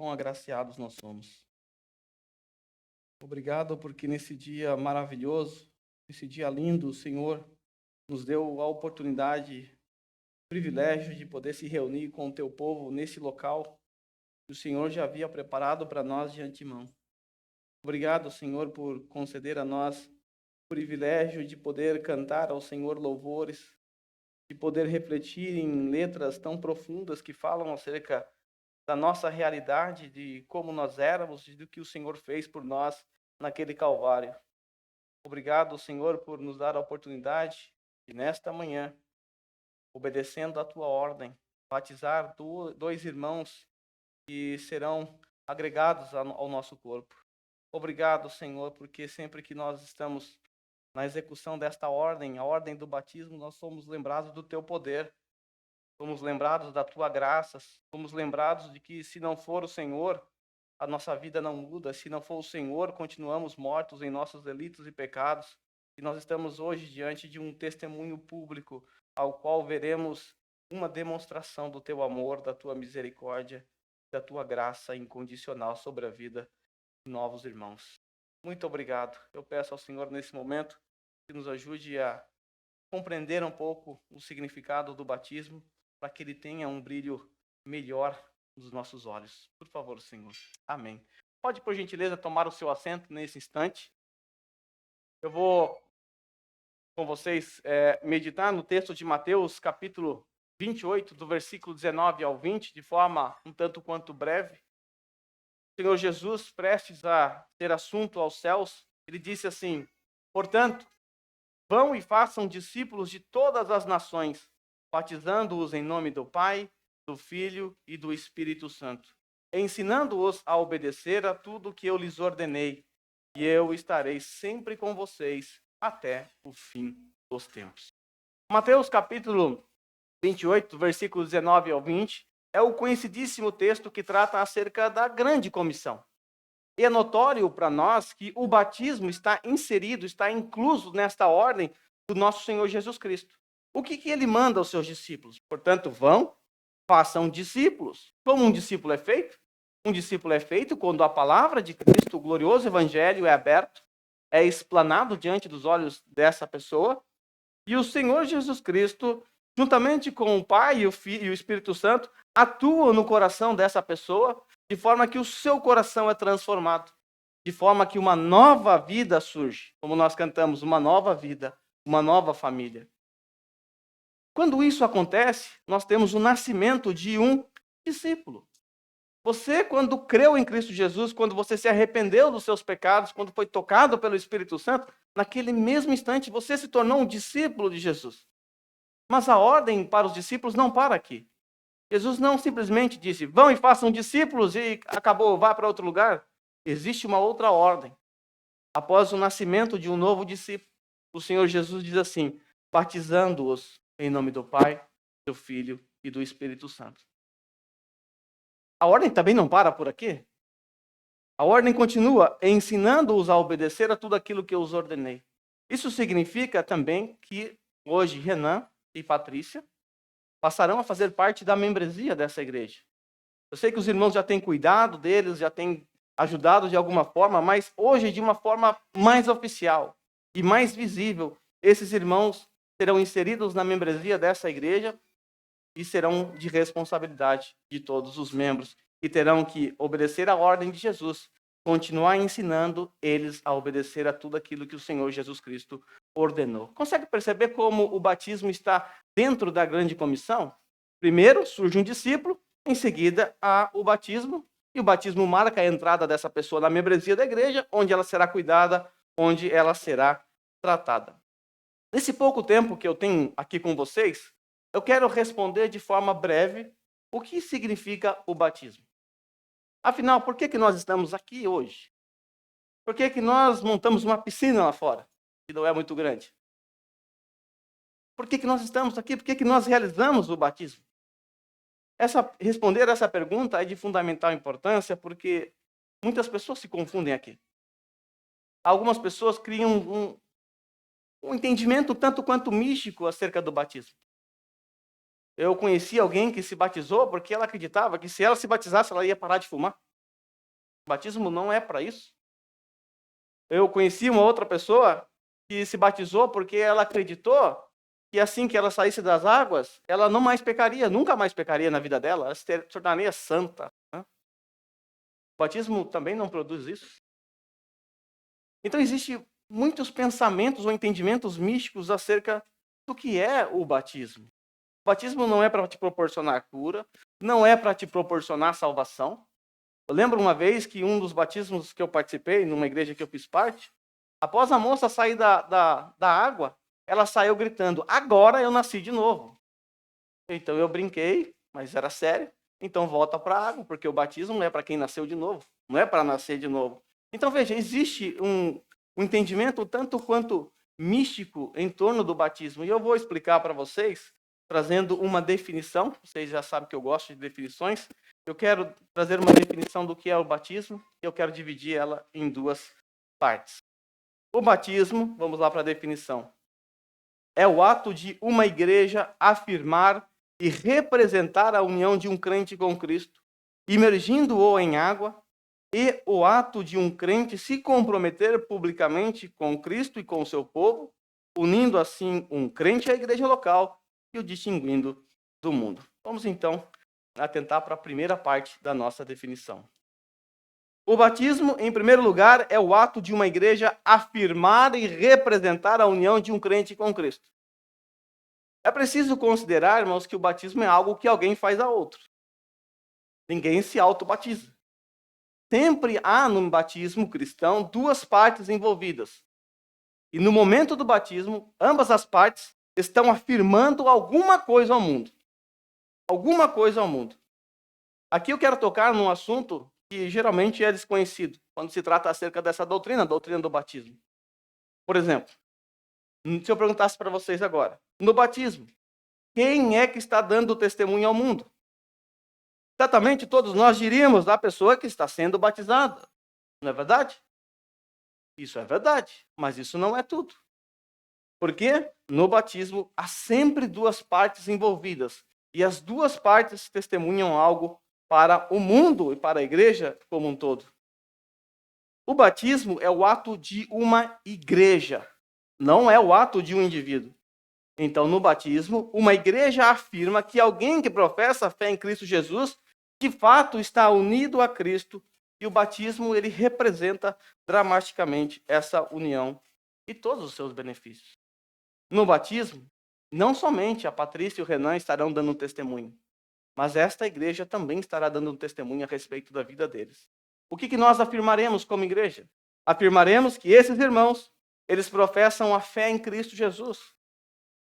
quão agraciados nós somos. Obrigado porque nesse dia maravilhoso, nesse dia lindo, o Senhor nos deu a oportunidade, o privilégio de poder se reunir com o teu povo nesse local que o Senhor já havia preparado para nós de antemão. Obrigado, Senhor, por conceder a nós o privilégio de poder cantar ao Senhor louvores, de poder refletir em letras tão profundas que falam acerca da nossa realidade, de como nós éramos e do que o Senhor fez por nós naquele Calvário. Obrigado, Senhor, por nos dar a oportunidade de, nesta manhã, obedecendo a tua ordem, batizar dois irmãos que serão agregados ao nosso corpo. Obrigado, Senhor, porque sempre que nós estamos na execução desta ordem, a ordem do batismo, nós somos lembrados do teu poder, somos lembrados da tua graça, somos lembrados de que se não for o Senhor, a nossa vida não muda, se não for o Senhor, continuamos mortos em nossos delitos e pecados, e nós estamos hoje diante de um testemunho público, ao qual veremos uma demonstração do teu amor, da tua misericórdia, da tua graça incondicional sobre a vida de novos irmãos. Muito obrigado. Eu peço ao Senhor nesse momento que nos ajude a compreender um pouco o significado do batismo, para que ele tenha um brilho melhor nos nossos olhos. Por favor, Senhor. Amém. Pode, por gentileza, tomar o seu assento nesse instante. Eu vou, com vocês, meditar no texto de Mateus, capítulo 28, do versículo 19 ao 20, de forma um tanto quanto breve. O Senhor Jesus, prestes a ter assunto aos céus, ele disse assim: portanto, vão e façam discípulos de todas as nações, batizando-os em nome do Pai, do Filho e do Espírito Santo, ensinando-os a obedecer a tudo que eu lhes ordenei, e eu estarei sempre com vocês até o fim dos tempos. Mateus capítulo 28, versículos 19 ao 20, é o conhecidíssimo texto que trata acerca da grande comissão. E é notório para nós que o batismo está inserido, está incluso nesta ordem do nosso Senhor Jesus Cristo. O que ele manda aos seus discípulos? Portanto, vão, façam discípulos. Como um discípulo é feito? Um discípulo é feito quando a palavra de Cristo, o glorioso evangelho, é aberto, é explanado diante dos olhos dessa pessoa, e o Senhor Jesus Cristo, juntamente com o Pai, o Filho e o Espírito Santo, atuam no coração dessa pessoa, de forma que o seu coração é transformado, de forma que uma nova vida surge, como nós cantamos, uma nova vida, uma nova família. Quando isso acontece, nós temos o nascimento de um discípulo. Você, quando creu em Cristo Jesus, quando você se arrependeu dos seus pecados, quando foi tocado pelo Espírito Santo, naquele mesmo instante você se tornou um discípulo de Jesus. Mas a ordem para os discípulos não para aqui. Jesus não simplesmente disse, vão e façam discípulos e acabou, vá para outro lugar. Existe uma outra ordem. Após o nascimento de um novo discípulo, o Senhor Jesus diz assim, batizando-os em nome do Pai, do Filho e do Espírito Santo. A ordem também não para por aqui. A ordem continua ensinando-os a obedecer a tudo aquilo que eu os ordenei. Isso significa também que hoje Renan e Patrícia passarão a fazer parte da membresia dessa igreja. Eu sei que os irmãos já têm cuidado deles, já têm ajudado de alguma forma, mas hoje, de uma forma mais oficial e mais visível, esses irmãos serão inseridos na membresia dessa igreja e serão de responsabilidade de todos os membros e terão que obedecer à ordem de Jesus, continuar ensinando eles a obedecer a tudo aquilo que o Senhor Jesus Cristo ordenou. Consegue perceber como o batismo está dentro da grande comissão? Primeiro surge um discípulo, em seguida há o batismo, e o batismo marca a entrada dessa pessoa na membresia da igreja, onde ela será cuidada, onde ela será tratada. Nesse pouco tempo que eu tenho aqui com vocês, eu quero responder de forma breve o que significa o batismo. Afinal, por que nós estamos aqui hoje? Por que nós montamos uma piscina lá fora, que não é muito grande? Por que nós estamos aqui? Por que nós realizamos o batismo? Responder essa pergunta é de fundamental importância, porque muitas pessoas se confundem aqui. Algumas pessoas criam um entendimento tanto quanto místico acerca do batismo. Eu conheci alguém que se batizou porque ela acreditava que se ela se batizasse, ela ia parar de fumar. Batismo não é para isso. Eu conheci uma outra pessoa que se batizou porque ela acreditou que assim que ela saísse das águas, ela não mais pecaria, nunca mais pecaria na vida dela, ela se tornaria santa. Né? O batismo também não produz isso. Então, existem muitos pensamentos ou entendimentos místicos acerca do que é o batismo. O batismo não é para te proporcionar cura, não é para te proporcionar salvação. Eu lembro uma vez que um dos batismos que eu participei, numa igreja que eu fiz parte, após a moça sair da água, ela saiu gritando, agora eu nasci de novo. Então eu brinquei, mas era sério. Então volta para a água, porque o batismo não é para quem nasceu de novo, não é para nascer de novo. Então veja, existe um entendimento tanto quanto místico em torno do batismo. E eu vou explicar para vocês, trazendo uma definição. Vocês já sabem que eu gosto de definições. Eu quero trazer uma definição do que é o batismo e eu quero dividir ela em duas partes. O batismo, vamos lá para a definição, é o ato de uma igreja afirmar e representar a união de um crente com Cristo, imergindo-o em água, e o ato de um crente se comprometer publicamente com Cristo e com o seu povo, unindo assim um crente à igreja local e o distinguindo do mundo. Vamos então atentar para a primeira parte da nossa definição. O batismo, em primeiro lugar, é o ato de uma igreja afirmar e representar a união de um crente com Cristo. É preciso considerar, irmãos, que o batismo é algo que alguém faz a outro. Ninguém se auto-batiza. Sempre há no batismo cristão duas partes envolvidas. E no momento do batismo, ambas as partes estão afirmando alguma coisa ao mundo. Alguma coisa ao mundo. Aqui eu quero tocar num assunto que geralmente é desconhecido, quando se trata acerca dessa doutrina, a doutrina do batismo. Por exemplo, se eu perguntasse para vocês agora, no batismo, quem é que está dando testemunho ao mundo? Certamente todos nós diríamos da pessoa que está sendo batizada. Não é verdade? Isso é verdade, mas isso não é tudo. Porque no batismo há sempre duas partes envolvidas. E as duas partes testemunham algo para o mundo e para a igreja como um todo. O batismo é o ato de uma igreja, não é o ato de um indivíduo. Então, no batismo, uma igreja afirma que alguém que professa a fé em Cristo Jesus, de fato está unido a Cristo, e o batismo ele representa dramaticamente essa união e todos os seus benefícios. No batismo, não somente a Patrícia e o Renan estarão dando testemunho, mas esta igreja também estará dando testemunho a respeito da vida deles. O que nós afirmaremos como igreja? Afirmaremos que esses irmãos, eles professam a fé em Cristo Jesus.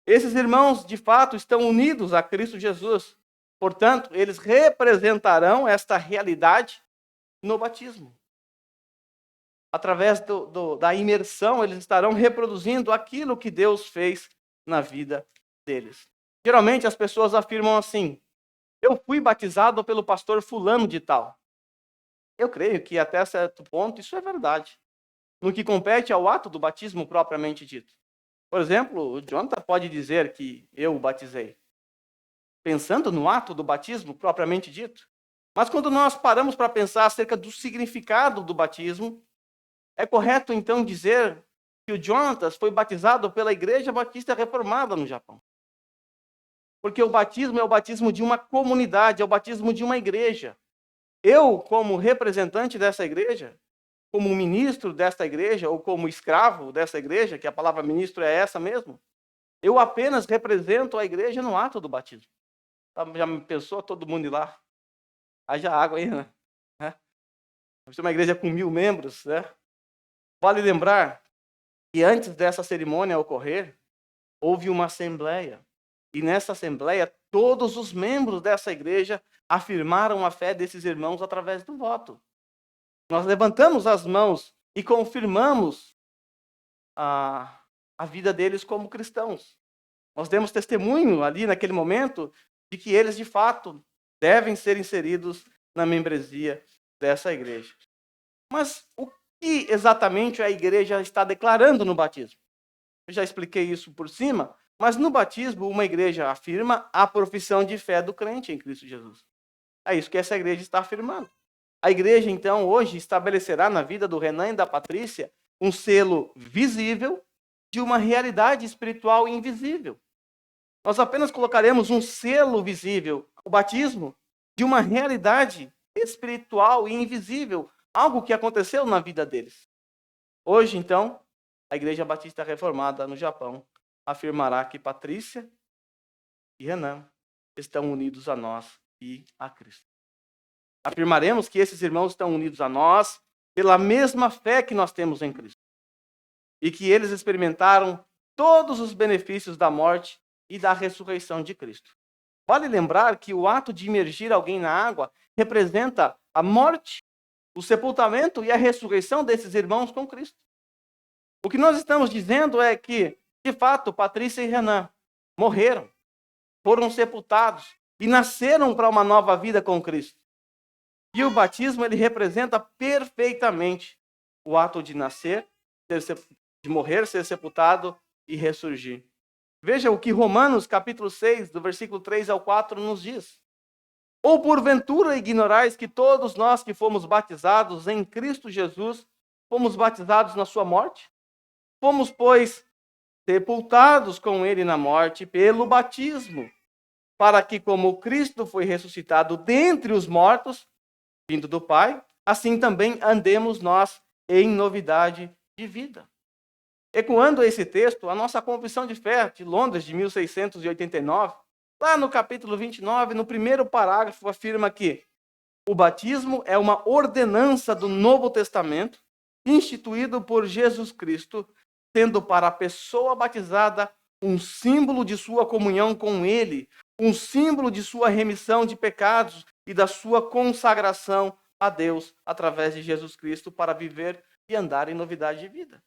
Esses irmãos, de fato, estão unidos a Cristo Jesus. Portanto, eles representarão esta realidade no batismo. Através da imersão, eles estarão reproduzindo aquilo que Deus fez na vida deles. Geralmente, as pessoas afirmam assim, eu fui batizado pelo pastor fulano de tal. Eu creio que até certo ponto isso é verdade. No que compete ao ato do batismo propriamente dito. Por exemplo, o Jonathan pode dizer que eu o batizei, pensando no ato do batismo propriamente dito. Mas quando nós paramos para pensar acerca do significado do batismo, é correto então dizer que o Jonathan foi batizado pela Igreja Batista Reformada no Japão. Porque o batismo é o batismo de uma comunidade, é o batismo de uma igreja. Eu, como representante dessa igreja, como ministro desta igreja, ou como escravo dessa igreja, que a palavra ministro é essa mesmo, eu apenas represento a igreja no ato do batismo. Já pensou todo mundo ir lá? Haja água aí, né? Nós temos uma igreja com 1000 membros, né? Vale lembrar que antes dessa cerimônia ocorrer, houve uma assembleia. E nessa assembleia, todos os membros dessa igreja afirmaram a fé desses irmãos através do voto. Nós levantamos as mãos e confirmamos a vida deles como cristãos. Nós demos testemunho ali naquele momento de que eles, de fato, devem ser inseridos na membresia dessa igreja. Mas o que exatamente a igreja está declarando no batismo? Eu já expliquei isso por cima, mas no batismo uma igreja afirma a profissão de fé do crente em Cristo Jesus. É isso que essa igreja está afirmando. A igreja, então, hoje estabelecerá na vida do Renan e da Patrícia um selo visível de uma realidade espiritual invisível. Nós apenas colocaremos um selo visível, o batismo, de uma realidade espiritual e invisível, algo que aconteceu na vida deles. Hoje, então, a Igreja Batista Reformada no Japão afirmará que Patrícia e Renan estão unidos a nós e a Cristo. Afirmaremos que esses irmãos estão unidos a nós pela mesma fé que nós temos em Cristo. E que eles experimentaram todos os benefícios da morte e da ressurreição de Cristo. Vale lembrar que o ato de imergir alguém na água representa a morte, o sepultamento e a ressurreição desses irmãos com Cristo. O que nós estamos dizendo é que, de fato, Patrícia e Renan morreram, foram sepultados e nasceram para uma nova vida com Cristo. E o batismo, ele representa perfeitamente o ato de nascer, de morrer, ser sepultado e ressurgir. Veja o que Romanos, capítulo 6, do versículo 3 ao 4, nos diz. Ou porventura ignorais que todos nós que fomos batizados em Cristo Jesus, fomos batizados na sua morte? Fomos, pois, sepultados com ele na morte pelo batismo, para que, como Cristo foi ressuscitado dentre os mortos, vindo do Pai, assim também andemos nós em novidade de vida. Ecoando esse texto, a nossa Confissão de Fé de Londres, de 1689, lá no capítulo 29, no primeiro parágrafo, afirma que o batismo é uma ordenança do Novo Testamento, instituído por Jesus Cristo, sendo para a pessoa batizada um símbolo de sua comunhão com Ele, um símbolo de sua remissão de pecados e da sua consagração a Deus através de Jesus Cristo para viver e andar em novidade de vida.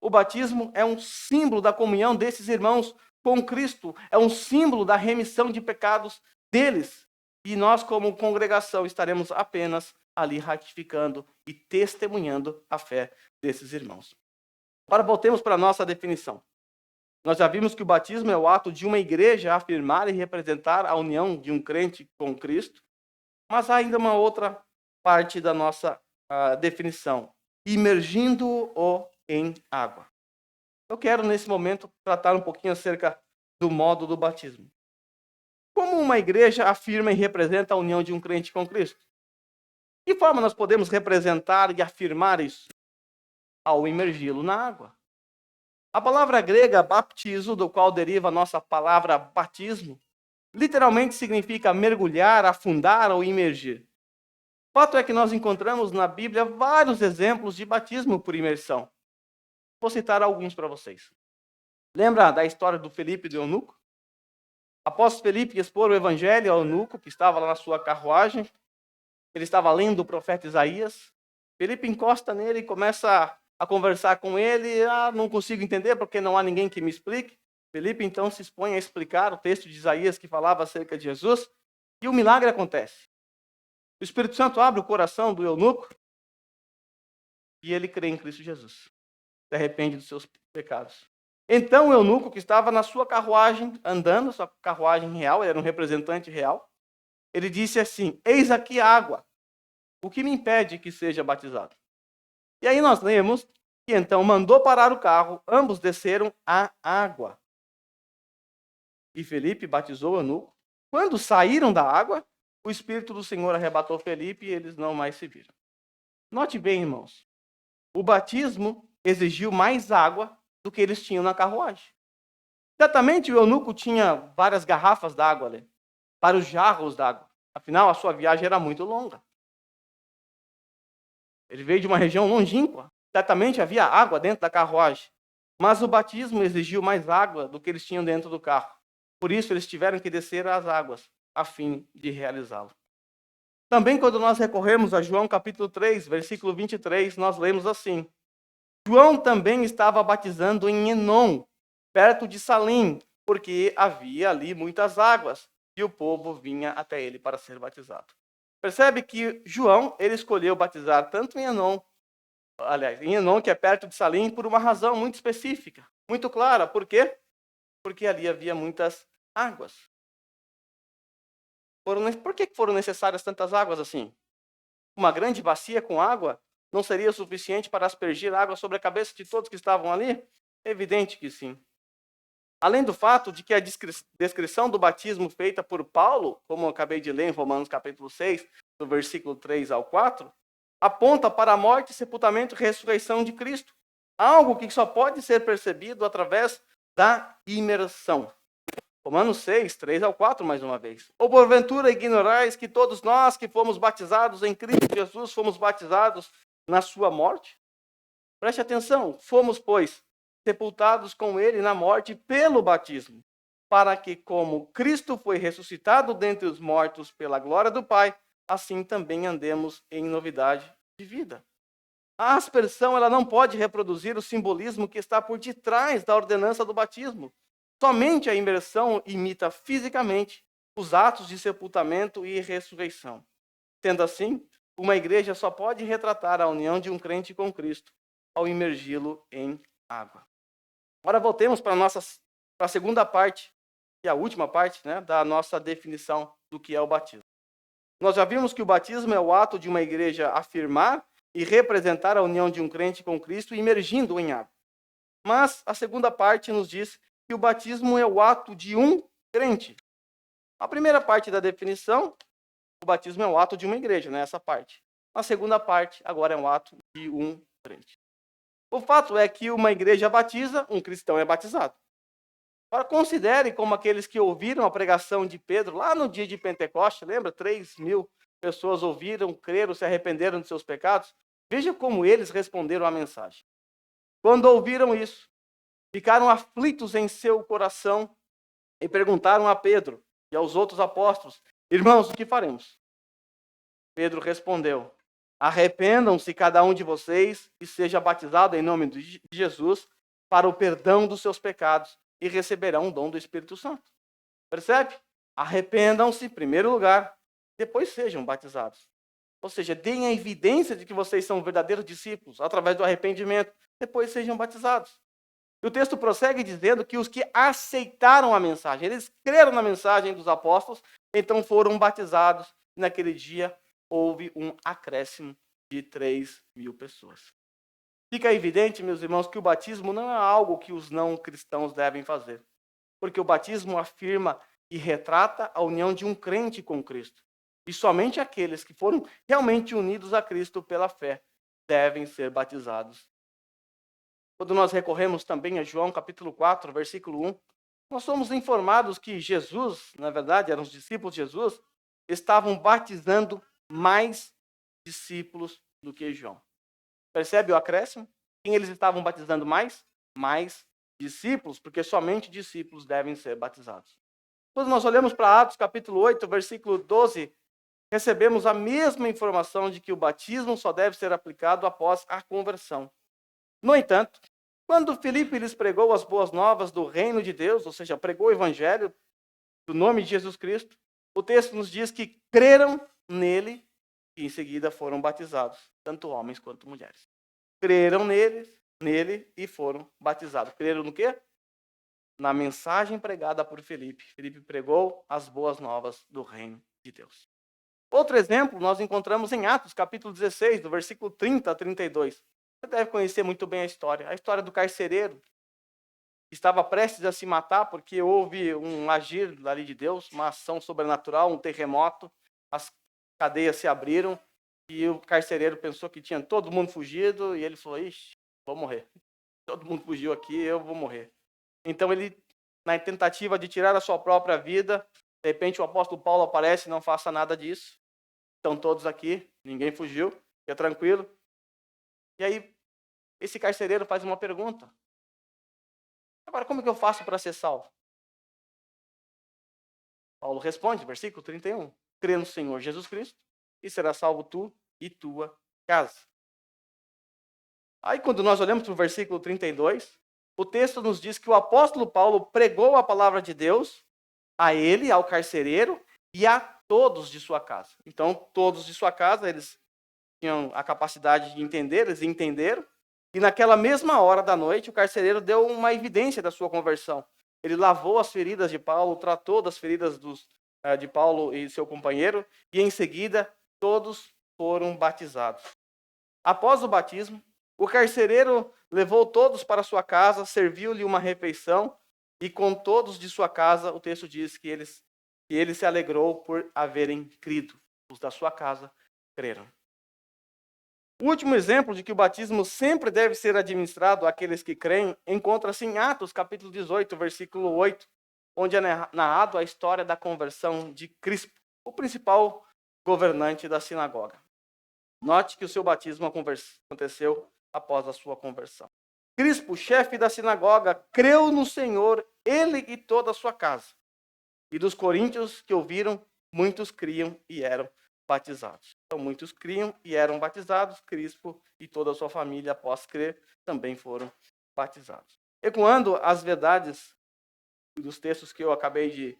O batismo é um símbolo da comunhão desses irmãos com Cristo, é um símbolo da remissão de pecados deles. E nós, como congregação, estaremos apenas ali ratificando e testemunhando a fé desses irmãos. Agora voltemos para a nossa definição. Nós já vimos que o batismo é o ato de uma igreja afirmar e representar a união de um crente com Cristo, mas há ainda uma outra parte da nossa definição, imergindo-o em água. Eu quero, nesse momento, tratar um pouquinho acerca do modo do batismo. Como uma igreja afirma e representa a união de um crente com Cristo? De que forma nós podemos representar e afirmar isso? Ao imergi-lo na água. A palavra grega baptizo, do qual deriva a nossa palavra batismo, literalmente significa mergulhar, afundar ou imergir. O fato é que nós encontramos na Bíblia vários exemplos de batismo por imersão. Vou citar alguns para vocês. Lembra da história do Felipe e do eunuco? Após Felipe expor o evangelho ao eunuco, que estava lá na sua carruagem, ele estava lendo o profeta Isaías. Felipe encosta nele e começa a conversar com ele. Não consigo entender porque não há ninguém que me explique. Felipe então se expõe a explicar o texto de Isaías que falava acerca de Jesus. E o milagre acontece. O Espírito Santo abre o coração do eunuco e ele crê em Cristo Jesus. Se arrepende dos seus pecados. Então o eunuco, que estava na sua carruagem, andando, sua carruagem real, ele era um representante real, ele disse assim: eis aqui a água, o que me impede que seja batizado? E aí nós lemos que então mandou parar o carro, ambos desceram à água. E Felipe batizou o eunuco. Quando saíram da água, o Espírito do Senhor arrebatou Felipe e eles não mais se viram. Note bem, irmãos, o batismo exigiu mais água do que eles tinham na carruagem. Certamente o eunuco tinha várias garrafas d'água ali, vários jarros d'água. Afinal, a sua viagem era muito longa. Ele veio de uma região longínqua. Certamente havia água dentro da carruagem. Mas o batismo exigiu mais água do que eles tinham dentro do carro. Por isso, eles tiveram que descer às águas, a fim de realizá-lo. Também, quando nós recorremos a João capítulo 3, versículo 23, nós lemos assim: João também estava batizando em Enom, perto de Salim, porque havia ali muitas águas, e o povo vinha até ele para ser batizado. Percebe que João, ele escolheu batizar tanto em Enom, em Enom, que é perto de Salim, por uma razão muito específica, muito clara. Por quê? Porque ali havia muitas águas. Por que foram necessárias tantas águas assim? uma grande bacia com água não seria suficiente para aspergir água sobre a cabeça de todos que estavam ali? Evidente que sim. Além do fato de que a descrição do batismo feita por Paulo, como eu acabei de ler em Romanos capítulo 6, do versículo 3 ao 4, aponta para a morte, sepultamento e ressurreição de Cristo. Algo que só pode ser percebido através da imersão. Romanos 6, 3 ao 4, mais uma vez. Ou porventura ignorais que todos nós que fomos batizados em Cristo Jesus, fomos batizados na sua morte? Preste atenção, fomos, pois, sepultados com ele na morte pelo batismo, para que, como Cristo foi ressuscitado dentre os mortos pela glória do Pai, assim também andemos em novidade de vida. A aspersão ela não pode reproduzir o simbolismo que está por detrás da ordenança do batismo. Somente a imersão imita fisicamente os atos de sepultamento e ressurreição. Sendo assim, uma igreja só pode retratar a união de um crente com Cristo ao imergi-lo em água. Agora voltemos para a segunda parte, que é a última parte, né, da nossa definição do que é o batismo. Nós já vimos que o batismo é o ato de uma igreja afirmar e representar a união de um crente com Cristo imergindo-o em água. Mas a segunda parte nos diz que o batismo é o ato de um crente. A primeira parte da definição, o batismo é o ato de uma igreja, né, essa parte. A segunda parte, agora é o ato de um crente. O fato é que uma igreja batiza, um cristão é batizado. Agora, considere como aqueles que ouviram a pregação de Pedro lá no dia de Pentecostes, lembra? 3.000 pessoas ouviram, creram, se arrependeram de seus pecados. Veja como eles responderam à mensagem. Quando ouviram isso, ficaram aflitos em seu coração e perguntaram a Pedro e aos outros apóstolos: irmãos, o que faremos? Pedro respondeu: arrependam-se cada um de vocês e seja batizado em nome de Jesus para o perdão dos seus pecados e receberão o dom do Espírito Santo. Percebe? Arrependam-se em primeiro lugar, depois sejam batizados. Ou seja, deem a evidência de que vocês são verdadeiros discípulos através do arrependimento, depois sejam batizados. E o texto prossegue dizendo que os que aceitaram a mensagem, eles creram na mensagem dos apóstolos, então foram batizados. Naquele dia houve um acréscimo de 3.000 pessoas. Fica evidente, meus irmãos, que o batismo não é algo que os não cristãos devem fazer. Porque o batismo afirma e retrata a união de um crente com Cristo. E somente aqueles que foram realmente unidos a Cristo pela fé devem ser batizados. Quando nós recorremos também a João capítulo 4, versículo 1, nós somos informados que Jesus, na verdade, eram os discípulos de Jesus, estavam batizando mais discípulos do que João. Percebe o acréscimo? Quem eles estavam batizando mais? Mais discípulos, porque somente discípulos devem ser batizados. Quando nós olhamos para Atos capítulo 8, versículo 12, recebemos a mesma informação de que o batismo só deve ser aplicado após a conversão. No entanto, quando Filipe lhes pregou as boas novas do reino de Deus, ou seja, pregou o evangelho do nome de Jesus Cristo, o texto nos diz que creram nele e em seguida foram batizados, tanto homens quanto mulheres. Creram nele e foram batizados. Creram no quê? Na mensagem pregada por Filipe. Filipe pregou as boas novas do reino de Deus. Outro exemplo nós encontramos em Atos, capítulo 16, do versículo 30 a 32. Você deve conhecer muito bem a história do carcereiro, que estava prestes a se matar porque houve um agir ali de Deus, uma ação sobrenatural, um terremoto, as cadeias se abriram e o carcereiro pensou que tinha todo mundo fugido e ele falou: ixi, vou morrer. Todo mundo fugiu aqui, eu vou morrer. Então ele, na tentativa de tirar a sua própria vida, de repente o apóstolo Paulo aparece: não faça nada disso. Estão todos aqui, ninguém fugiu, fica tranquilo. E aí, esse carcereiro faz uma pergunta. Agora, como que eu faço para ser salvo? Paulo responde, versículo 31. Crê no Senhor Jesus Cristo e será salvo tu e tua casa. Aí, quando nós olhamos para o versículo 32, o texto nos diz que o apóstolo Paulo pregou a palavra de Deus a ele, ao carcereiro e a todos de sua casa. Então, todos de sua casa, eles tinham a capacidade de entender, eles entenderam. E naquela mesma hora da noite, o carcereiro deu uma evidência da sua conversão. Ele lavou as feridas de Paulo, tratou das feridas de Paulo e seu companheiro, e em seguida todos foram batizados. Após o batismo, o carcereiro levou todos para sua casa, serviu-lhe uma refeição, e com todos de sua casa, o texto diz que ele se alegrou por haverem crido. Os da sua casa creram. O último exemplo de que o batismo sempre deve ser administrado àqueles que creem encontra-se em Atos, capítulo 18, versículo 8, onde é narrado a história da conversão de Crispo, o principal governante da sinagoga. Note que o seu batismo aconteceu após a sua conversão. Crispo, chefe da sinagoga, creu no Senhor, ele e toda a sua casa. E dos coríntios que ouviram, muitos criam e eram batizados. Então, muitos criam e eram batizados. Crispo e toda a sua família, após crer, também foram batizados. Ecoando as verdades dos textos que eu acabei de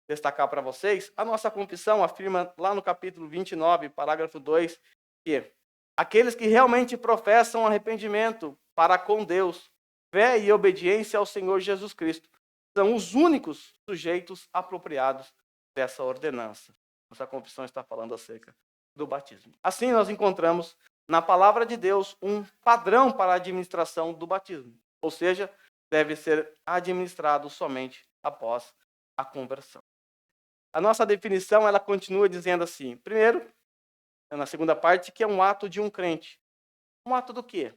destacar para vocês, a nossa confissão afirma lá no capítulo 29, parágrafo 2, que aqueles que realmente professam arrependimento para com Deus, fé e obediência ao Senhor Jesus Cristo, são os únicos sujeitos apropriados dessa ordenança. Nossa confissão está falando acerca do batismo. Assim, nós encontramos na palavra de Deus um padrão para a administração do batismo. Ou seja, deve ser administrado somente após a conversão. A nossa definição, ela continua dizendo assim, primeiro, na segunda parte, que é um ato de um crente. Um ato do quê?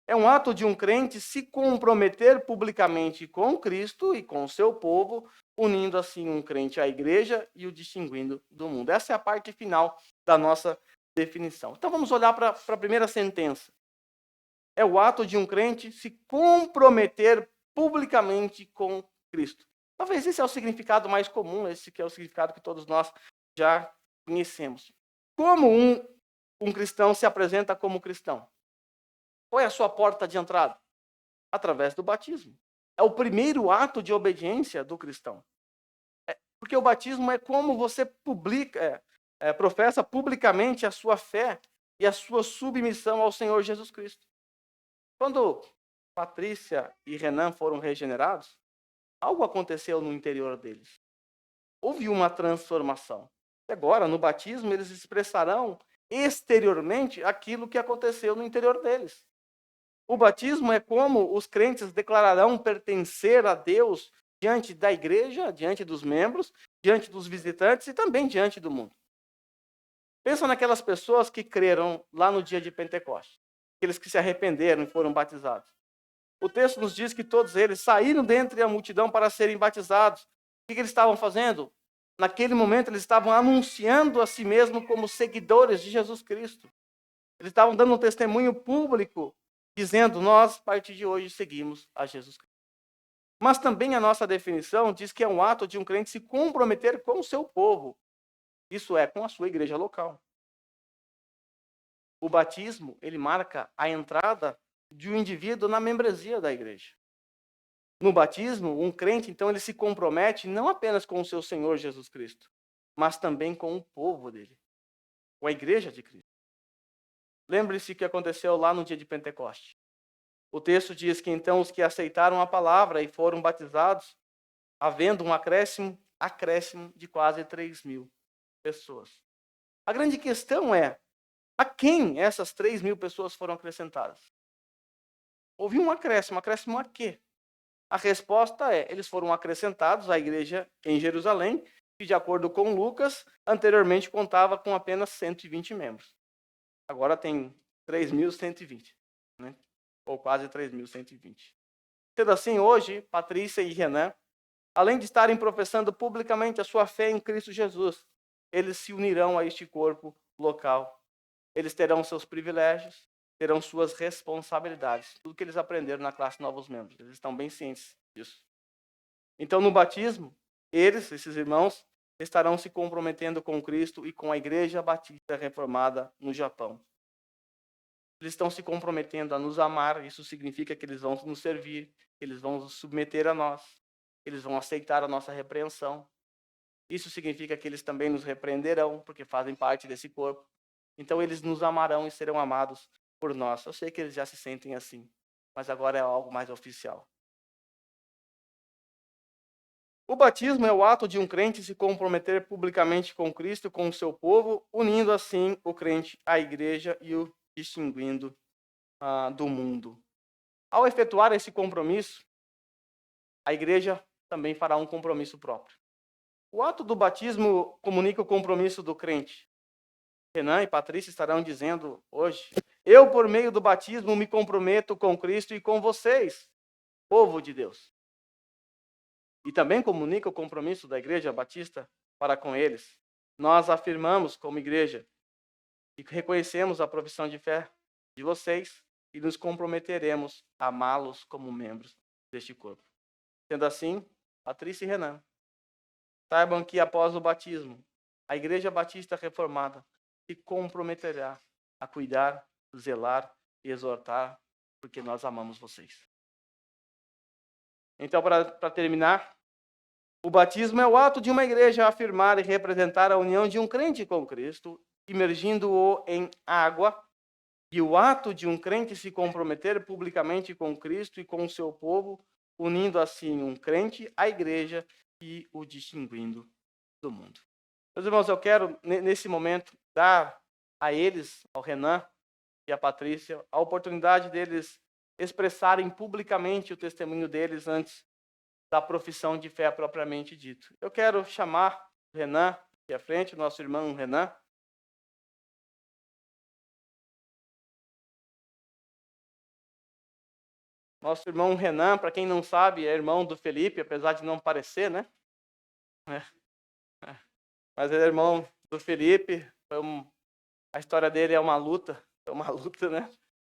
É um ato de um crente se comprometer publicamente com Cristo e com o seu povo, unindo assim um crente à igreja e o distinguindo do mundo. Essa é a parte final da nossa definição. Então vamos olhar para a primeira sentença. É o ato de um crente se comprometer publicamente com Cristo. Talvez esse é o significado mais comum, esse que é o significado que todos nós já conhecemos. Como um cristão se apresenta como cristão? Qual é a sua porta de entrada? Através do batismo. É o primeiro ato de obediência do cristão. Porque o batismo é como você professa publicamente a sua fé e a sua submissão ao Senhor Jesus Cristo. Quando Patrícia e Renan foram regenerados, algo aconteceu no interior deles. Houve uma transformação. E agora, no batismo, eles expressarão exteriormente aquilo que aconteceu no interior deles. O batismo é como os crentes declararão pertencer a Deus diante da igreja, diante dos membros, diante dos visitantes e também diante do mundo. Pensa naquelas pessoas que creram lá no dia de Pentecostes, aqueles que se arrependeram e foram batizados. O texto nos diz que todos eles saíram dentre a multidão para serem batizados. O que eles estavam fazendo? Naquele momento, eles estavam anunciando a si mesmos como seguidores de Jesus Cristo. Eles estavam dando um testemunho público, dizendo, nós, a partir de hoje, seguimos a Jesus Cristo. Mas também a nossa definição diz que é um ato de um crente se comprometer com o seu povo. Isso é, com a sua igreja local. O batismo, ele marca a entrada de um indivíduo na membresia da igreja. No batismo, um crente, então, ele se compromete não apenas com o seu Senhor Jesus Cristo, mas também com o povo dele, com a igreja de Cristo. Lembre-se o que aconteceu lá no dia de Pentecostes. O texto diz que então os que aceitaram a palavra e foram batizados, havendo um acréscimo de quase 3.000 pessoas. A grande questão é, a quem essas 3.000 pessoas foram acrescentadas? Houve um acréscimo a quê? A resposta é, eles foram acrescentados à igreja em Jerusalém, que de acordo com Lucas, anteriormente contava com apenas 120 membros. Agora tem 3.120, né? Ou quase 3.120. Sendo assim, hoje, Patrícia e Renan, além de estarem professando publicamente a sua fé em Cristo Jesus, eles se unirão a este corpo local. Eles terão seus privilégios, terão suas responsabilidades. Tudo que eles aprenderam na classe Novos Membros. Eles estão bem cientes disso. Então, no batismo, esses irmãos, estarão se comprometendo com Cristo e com a Igreja Batista Reformada no Japão. Eles estão se comprometendo a nos amar. Isso significa que eles vão nos servir, que eles vão nos submeter a nós, que eles vão aceitar a nossa repreensão. Isso significa que eles também nos repreenderão, porque fazem parte desse corpo. Então, eles nos amarão e serão amados por nós. Eu sei que eles já se sentem assim, mas agora é algo mais oficial. O batismo é o ato de um crente se comprometer publicamente com Cristo e com o seu povo, unindo assim o crente à igreja e o distinguindo do mundo. Ao efetuar esse compromisso, a igreja também fará um compromisso próprio. O ato do batismo comunica o compromisso do crente. Renan e Patrícia estarão dizendo hoje: eu, por meio do batismo, me comprometo com Cristo e com vocês, povo de Deus. E também comunica o compromisso da Igreja Batista para com eles. Nós afirmamos como igreja e reconhecemos a profissão de fé de vocês e nos comprometeremos a amá-los como membros deste corpo. Sendo assim, Patrícia e Renan, saibam que após o batismo, a Igreja Batista Reformada se comprometerá a cuidar, zelar e exortar, porque nós amamos vocês. Então, para terminar, o batismo é o ato de uma igreja afirmar e representar a união de um crente com Cristo, imergindo-o em água, e o ato de um crente se comprometer publicamente com Cristo e com o seu povo, unindo assim um crente à igreja e o distinguindo do mundo. Meus irmãos, eu quero, nesse momento, dar a eles, ao Renan e à Patrícia, a oportunidade deles expressarem publicamente o testemunho deles antes da profissão de fé propriamente dito. Eu quero chamar o Renan aqui à frente, o nosso irmão Renan. Nosso irmão Renan, para quem não sabe, é irmão do Felipe, apesar de não parecer, né? Mas ele é irmão do Felipe. A história dele é uma luta, né?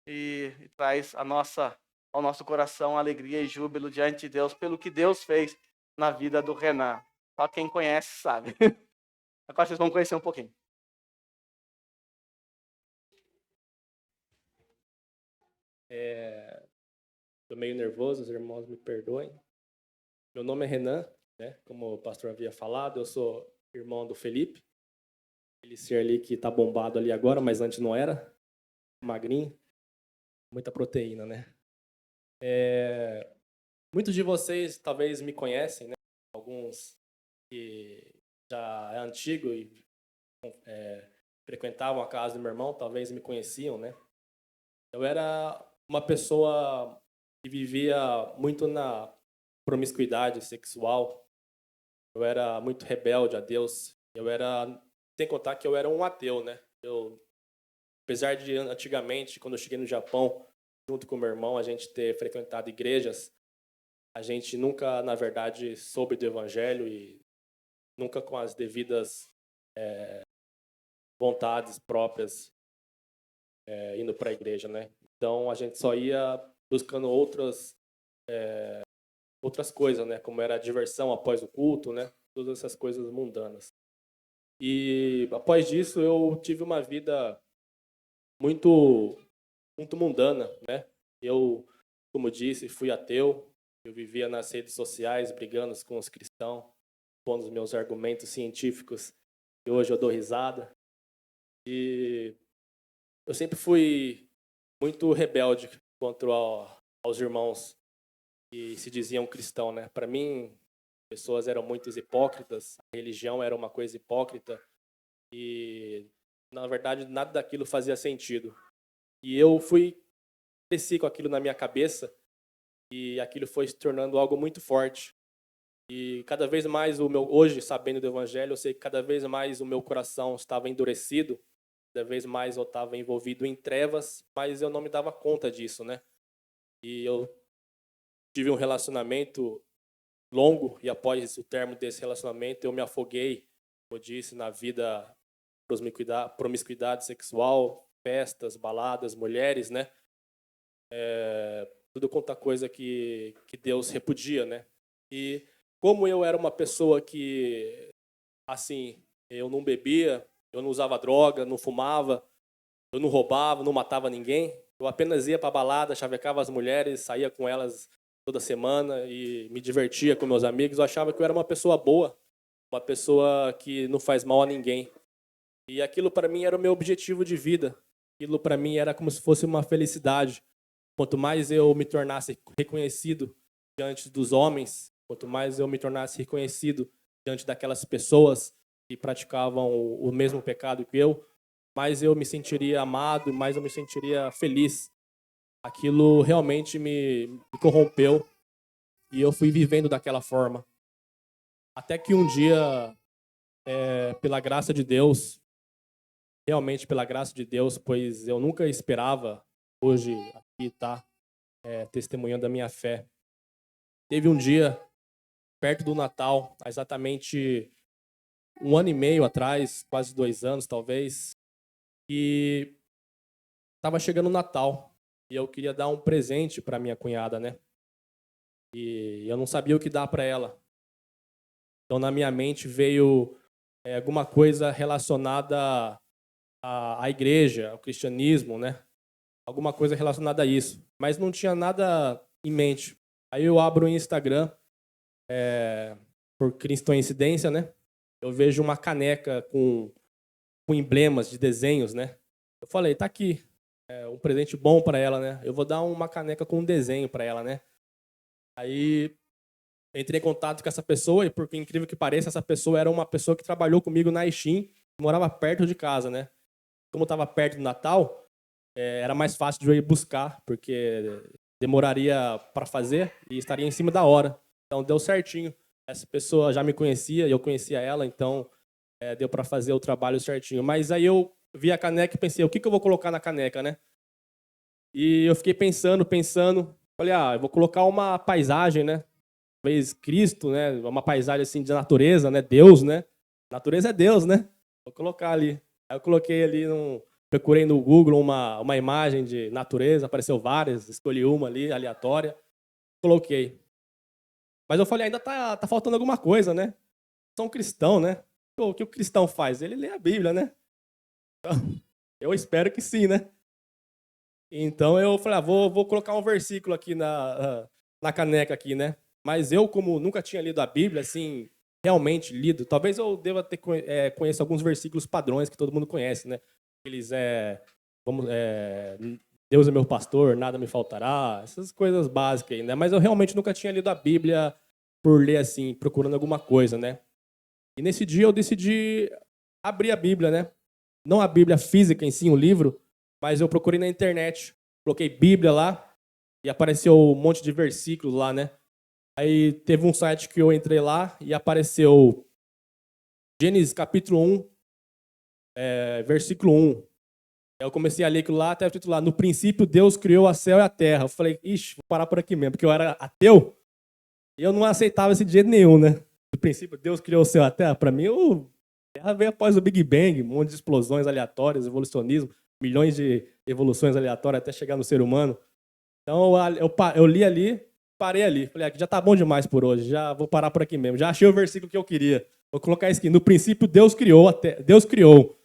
E traz ao nosso coração alegria e júbilo diante de Deus pelo que Deus fez na vida do Renan. Só quem conhece sabe. Agora vocês vão conhecer um pouquinho. Estou meio nervoso, os irmãos me perdoem. Meu nome é Renan, né? Como o pastor havia falado, eu sou irmão do Felipe. Ele ser ali que está bombado ali agora, mas antes não era. Magrinho, muita proteína, né? Muitos de vocês talvez me conhecem, né? Alguns que já é antigo e frequentavam a casa do meu irmão, talvez me conheciam, né? Eu era uma pessoa que vivia muito na promiscuidade sexual. Eu era muito rebelde a Deus. Sem contar que eu era um ateu, né? Apesar de antigamente, quando eu cheguei no Japão, junto com meu irmão, a gente ter frequentado igrejas, a gente nunca, na verdade, soube do evangelho e nunca com as devidas vontades próprias indo para a igreja, né? Então a gente só ia buscando outras coisas, né? Como era a diversão após o culto, né? Todas essas coisas mundanas. E após disso eu tive uma vida muito mundana, né? Eu, como disse, fui ateu. Eu vivia nas redes sociais brigando com os cristãos, pondo os meus argumentos científicos, e hoje eu dou risada. E eu sempre fui muito rebelde contra aos irmãos que se diziam cristãos, né? Para mim, pessoas eram muito hipócritas, a religião era uma coisa hipócrita e, na verdade, nada daquilo fazia sentido. E eu cresci com aquilo na minha cabeça e aquilo foi se tornando algo muito forte. E cada vez mais hoje, sabendo do evangelho, eu sei que cada vez mais o meu coração estava endurecido, cada vez mais eu estava envolvido em trevas, mas eu não me dava conta disso, né? E eu tive um relacionamento longo e após o término desse relacionamento eu me afoguei, como eu disse, na vida promiscuidade sexual, festas, baladas, mulheres, né? Tudo quanto a coisa que Deus repudia, né? E como eu era uma pessoa que, assim, eu não bebia, eu não usava droga, não fumava, eu não roubava, não matava ninguém. Eu apenas ia para a balada, chavecava as mulheres, saía com elas toda semana e me divertia com meus amigos. Eu achava que eu era uma pessoa boa, uma pessoa que não faz mal a ninguém. E aquilo para mim era o meu objetivo de vida. Aquilo para mim era como se fosse uma felicidade. Quanto mais eu me tornasse reconhecido diante dos homens, quanto mais eu me tornasse reconhecido diante daquelas pessoas que praticavam o mesmo pecado que eu, mais eu me sentiria amado, mais eu me sentiria feliz. Aquilo realmente me corrompeu e eu fui vivendo daquela forma. Até que um dia, pela graça de Deus, realmente pela graça de Deus, pois eu nunca esperava hoje aqui estar testemunhando a minha fé. Teve um dia, perto do Natal, há exatamente 1 ano e meio atrás, quase 2 anos talvez, e estava chegando o Natal e eu queria dar um presente para minha cunhada, né? E eu não sabia o que dar para ela. Então na minha mente veio alguma coisa relacionada à igreja, ao cristianismo, né? Alguma coisa relacionada a isso, mas não tinha nada em mente. Aí eu abro o Instagram, por coincidência, né? Eu vejo uma caneca com emblemas de desenhos, né? Eu falei, tá aqui, um presente bom para ela, né? Eu vou dar uma caneca com um desenho para ela, né? Aí entrei em contato com essa pessoa e, por incrível que pareça, essa pessoa era uma pessoa que trabalhou comigo na Steam, morava perto de casa, né? Como estava perto do Natal, era mais fácil de eu ir buscar, porque demoraria para fazer e estaria em cima da hora. Então deu certinho. Essa pessoa já me conhecia e eu conhecia ela, então deu para fazer o trabalho certinho. Mas aí eu vi a caneca e pensei, o que eu vou colocar na caneca, né? E eu fiquei pensando, falei, eu vou colocar uma paisagem, né? Talvez Cristo, né? Uma paisagem assim de natureza, né? Deus, né? Natureza é Deus, né? Vou colocar ali. Aí eu coloquei ali, procurei no Google uma imagem de natureza, apareceu várias, escolhi uma ali, aleatória, coloquei. Mas eu falei, ainda tá faltando alguma coisa, né? Sou um cristão, né? Pô, o que o cristão faz? Ele lê a Bíblia, né? Eu espero que sim, né? Então eu falei, vou colocar um versículo aqui na caneca aqui, né? Mas eu, como nunca tinha lido a Bíblia, assim, realmente lido, talvez eu deva ter conheço alguns versículos padrões que todo mundo conhece, né? Eles Deus é meu pastor, nada me faltará, essas coisas básicas aí, né? Mas eu realmente nunca tinha lido a Bíblia por ler assim, procurando alguma coisa, né? E nesse dia eu decidi abrir a Bíblia, né? Não a Bíblia física em si, um livro, mas eu procurei na internet, coloquei Bíblia lá e apareceu um monte de versículos lá, né? Aí teve um site que eu entrei lá e apareceu Gênesis capítulo 1, versículo 1. Eu comecei a ler aquilo lá, até o título lá, no princípio Deus criou a céu e a terra. Eu falei, ixi, vou parar por aqui mesmo, porque eu era ateu e eu não aceitava esse de jeito nenhum, né? No princípio Deus criou o céu e a terra. Para mim, a terra veio após o Big Bang, um monte de explosões aleatórias, evolucionismo, milhões de evoluções aleatórias até chegar no ser humano. Então eu li ali, parei ali. Falei, aqui já tá bom demais por hoje, já vou parar por aqui mesmo. Já achei o versículo que eu queria. Vou colocar isso aqui. No princípio Deus criou a terra. Deus criou.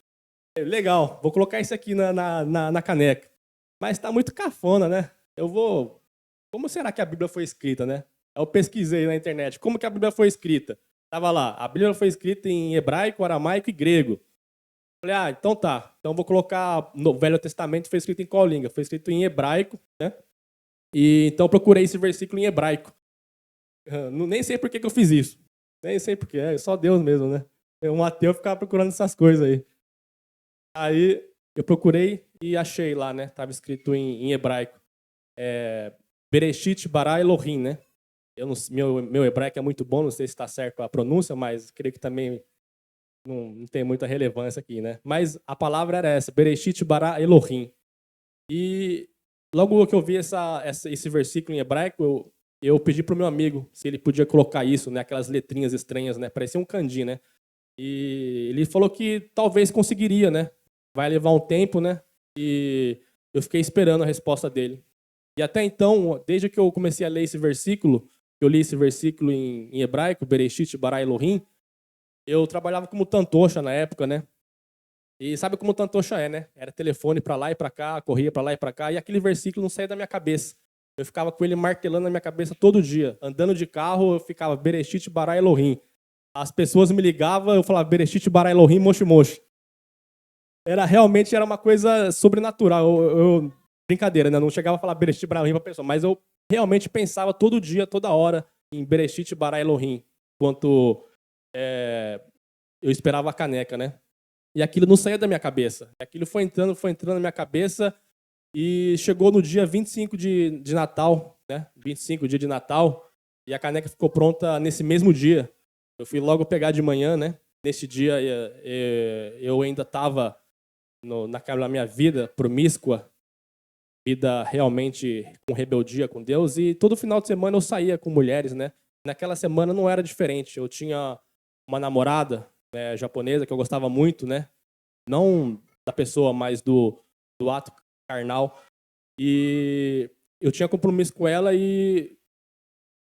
Legal, vou colocar isso aqui na caneca. Mas tá muito cafona, né? Como será que a Bíblia foi escrita, né? Eu pesquisei na internet. Como que a Bíblia foi escrita? Tava lá, a Bíblia foi escrita em hebraico, aramaico e grego. Falei, então tá. Então vou colocar no Velho Testamento, foi escrito em qual língua? Foi escrito em hebraico, né? E então eu procurei esse versículo em hebraico. Nem sei por que eu fiz isso. Nem sei por que, é só Deus mesmo, né? Um ateu ficava procurando essas coisas aí. Aí eu procurei e achei lá, né? Tava escrito em hebraico. Bereshit bara Elohim, né? Meu hebraico é muito bom, não sei se está certo a pronúncia, mas creio que também não tem muita relevância aqui, né? Mas a palavra era essa, Bereshit bara Elohim. E logo que eu vi esse versículo em hebraico, eu pedi pro meu amigo se ele podia colocar isso, né? Aquelas letrinhas estranhas, né? Parecia um kanji, né? E ele falou que talvez conseguiria, né? Vai levar um tempo, né? E eu fiquei esperando a resposta dele. E até então, desde que eu comecei a ler esse versículo, eu li esse versículo em hebraico, Bereshit bara Elohim, eu trabalhava como tantocha na época, né? E sabe como tantocha é, né? Era telefone pra lá e pra cá, corria pra lá e pra cá, e aquele versículo não saía da minha cabeça. Eu ficava com ele martelando na minha cabeça todo dia. Andando de carro, eu ficava Bereshit bara Elohim. As pessoas me ligavam, eu falava Bereshit bara Elohim moshi moshi. Realmente era uma coisa sobrenatural. Brincadeira, né? Não chegava a falar Bereshit bara Elohim pra pessoa, mas eu realmente pensava todo dia, toda hora, em Bereshit bara Elohim, enquanto eu esperava a caneca, né? E aquilo não saía da minha cabeça. Aquilo foi entrando na minha cabeça e chegou no dia 25 de Natal, né? 25, dia de Natal, e a caneca ficou pronta nesse mesmo dia. Eu fui logo pegar de manhã, né? Nesse dia eu ainda estava naquela minha vida promíscua, vida realmente com rebeldia com Deus, e todo final de semana eu saía com mulheres, né? Naquela semana não era diferente. Eu tinha uma namorada, né, japonesa que eu gostava muito, né? Não da pessoa, mas do ato carnal. E eu tinha compromisso com ela e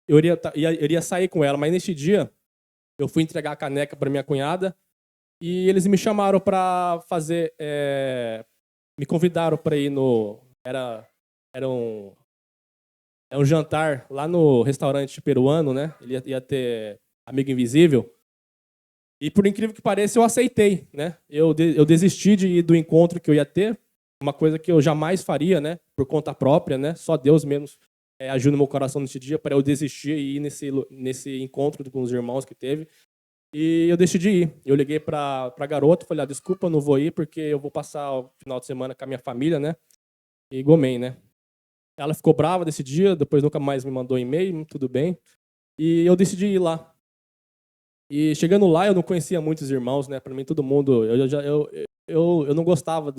eu iria sair com ela, mas neste dia eu fui entregar a caneca para minha cunhada e eles me chamaram para fazer, me convidaram para ir era um jantar lá no restaurante peruano, né? Ele ia ter Amigo Invisível. E por incrível que pareça, eu aceitei, né? Eu desisti de ir do encontro que eu ia ter, uma coisa que eu jamais faria, né? Por conta própria, né? Só Deus mesmo agiu no meu coração nesse dia para eu desistir e ir nesse encontro com os irmãos que teve. E eu decidi ir. Eu liguei para a garota, falei, desculpa, eu não vou ir porque eu vou passar o final de semana com a minha família, né? E gomei, né? Ela ficou brava desse dia, depois nunca mais me mandou e-mail, tudo bem. E eu decidi ir lá. E chegando lá, eu não conhecia muitos irmãos, né? Para mim, todo mundo... Eu não gostava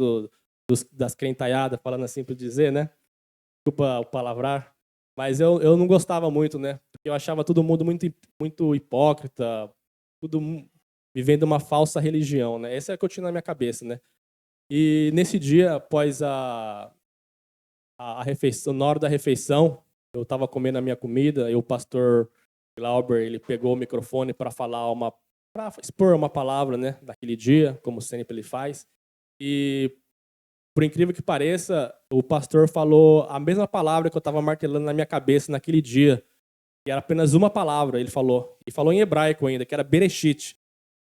das crentaiadas, falando assim por dizer, né? Desculpa o palavrar. Mas eu não gostava muito, né? Porque eu achava todo mundo muito hipócrita, tudo vivendo uma falsa religião, né? Essa é a que eu tinha na minha cabeça, né? E nesse dia, após a refeição, na hora da refeição, eu estava comendo a minha comida e o pastor Glauber, ele pegou o microfone para expor uma palavra, né, daquele dia, como sempre ele faz. E por incrível que pareça, o pastor falou a mesma palavra que eu estava martelando na minha cabeça naquele dia. E era apenas uma palavra, ele falou. E falou em hebraico ainda, que era Bereshit.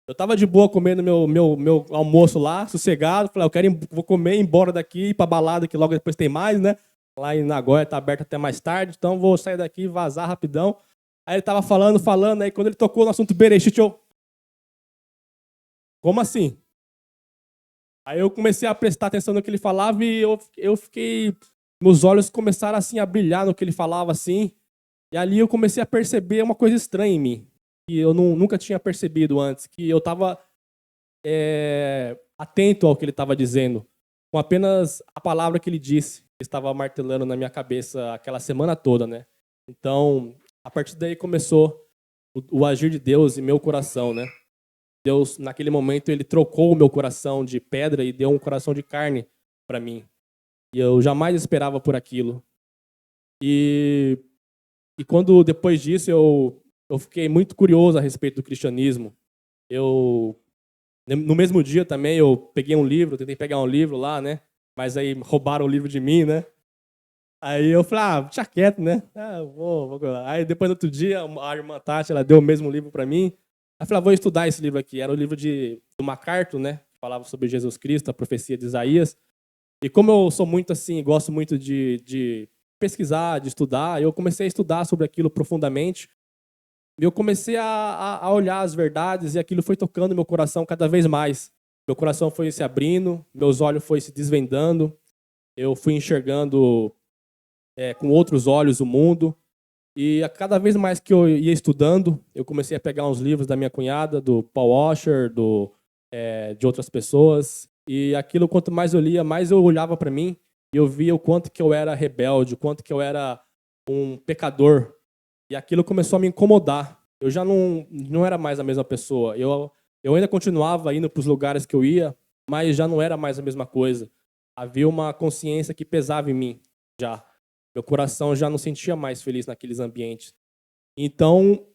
Eu estava de boa comendo meu almoço lá, sossegado. Falei, vou comer, ir embora daqui, ir pra balada, que logo depois tem mais, né? Lá em Nagoya tá aberto até mais tarde, então vou sair daqui e vazar rapidão. Aí ele tava falando, aí quando ele tocou no assunto Bereshit, como assim? Aí eu comecei a prestar atenção no que ele falava e eu fiquei... Meus olhos começaram assim a brilhar no que ele falava assim. E ali eu comecei a perceber uma coisa estranha em mim, que eu nunca tinha percebido antes, que eu estava atento ao que ele estava dizendo, com apenas a palavra que ele disse, que estava martelando na minha cabeça aquela semana toda, né? Então, a partir daí começou o agir de Deus em meu coração, né? Deus, naquele momento, ele trocou o meu coração de pedra e deu um coração de carne para mim. E eu jamais esperava por aquilo. E quando, depois disso, eu fiquei muito curioso a respeito do cristianismo. No mesmo dia também, eu peguei um livro, tentei pegar um livro lá, né? Mas aí roubaram o livro de mim, né? Aí eu falei, deixa quieto, né? Vou. Aí depois, no outro dia, a irmã Tati, ela deu o mesmo livro para mim. Aí eu falei, vou estudar esse livro aqui. Era o livro do MacArthur, né? Que falava sobre Jesus Cristo, a profecia de Isaías. E como eu sou muito assim, gosto muito de pesquisar, de estudar, eu comecei a estudar sobre aquilo profundamente. E eu comecei a olhar as verdades e aquilo foi tocando meu coração cada vez mais. Meu coração foi se abrindo, meus olhos foram se desvendando, eu fui enxergando com outros olhos o mundo. E a cada vez mais que eu ia estudando, eu comecei a pegar uns livros da minha cunhada, do Paul Washer, de outras pessoas. E aquilo, quanto mais eu lia, mais eu olhava para mim e eu via o quanto que eu era rebelde, o quanto que eu era um pecador. E aquilo começou a me incomodar. Eu já não era mais a mesma pessoa. Eu ainda continuava indo para os lugares que eu ia, mas já não era mais a mesma coisa. Havia uma consciência que pesava em mim já. Meu coração já não sentia mais feliz naqueles ambientes. Então,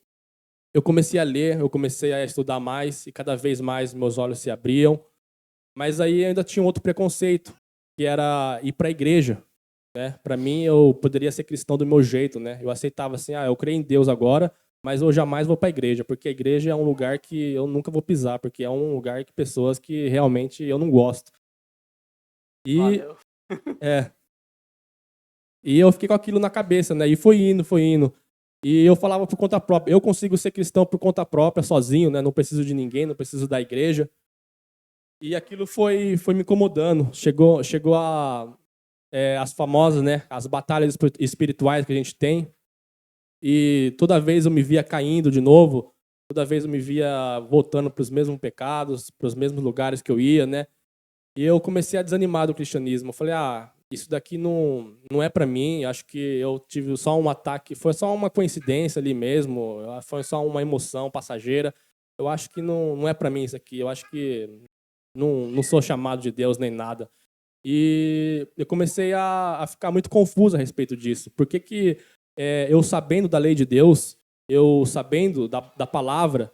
eu comecei a ler, eu comecei a estudar mais e cada vez mais meus olhos se abriam. Mas aí ainda tinha um outro preconceito, que era ir para a igreja. Né? Para mim, eu poderia ser cristão do meu jeito, né? Eu aceitava assim, eu creio em Deus agora, mas eu jamais vou para a igreja, porque a igreja é um lugar que eu nunca vou pisar, porque é um lugar que pessoas que realmente eu não gosto. E Valeu. e eu fiquei com aquilo na cabeça, né? E foi indo. E eu falava por conta própria, eu consigo ser cristão por conta própria, sozinho, né? Não preciso de ninguém, não preciso da igreja. E aquilo foi me incomodando. Chegou as famosas, né? As batalhas espirituais que a gente tem. E toda vez eu me via caindo de novo, toda vez eu me via voltando para os mesmos pecados, para os mesmos lugares que eu ia, né? E eu comecei a desanimar do cristianismo. Eu falei, isso daqui não é para mim. Acho que eu tive só um ataque, foi só uma coincidência ali mesmo, foi só uma emoção passageira. Eu acho que não é para mim isso aqui. Eu acho que não sou chamado de Deus nem nada. E eu comecei a ficar muito confuso a respeito disso. Por que eu sabendo da lei de Deus, eu sabendo da palavra,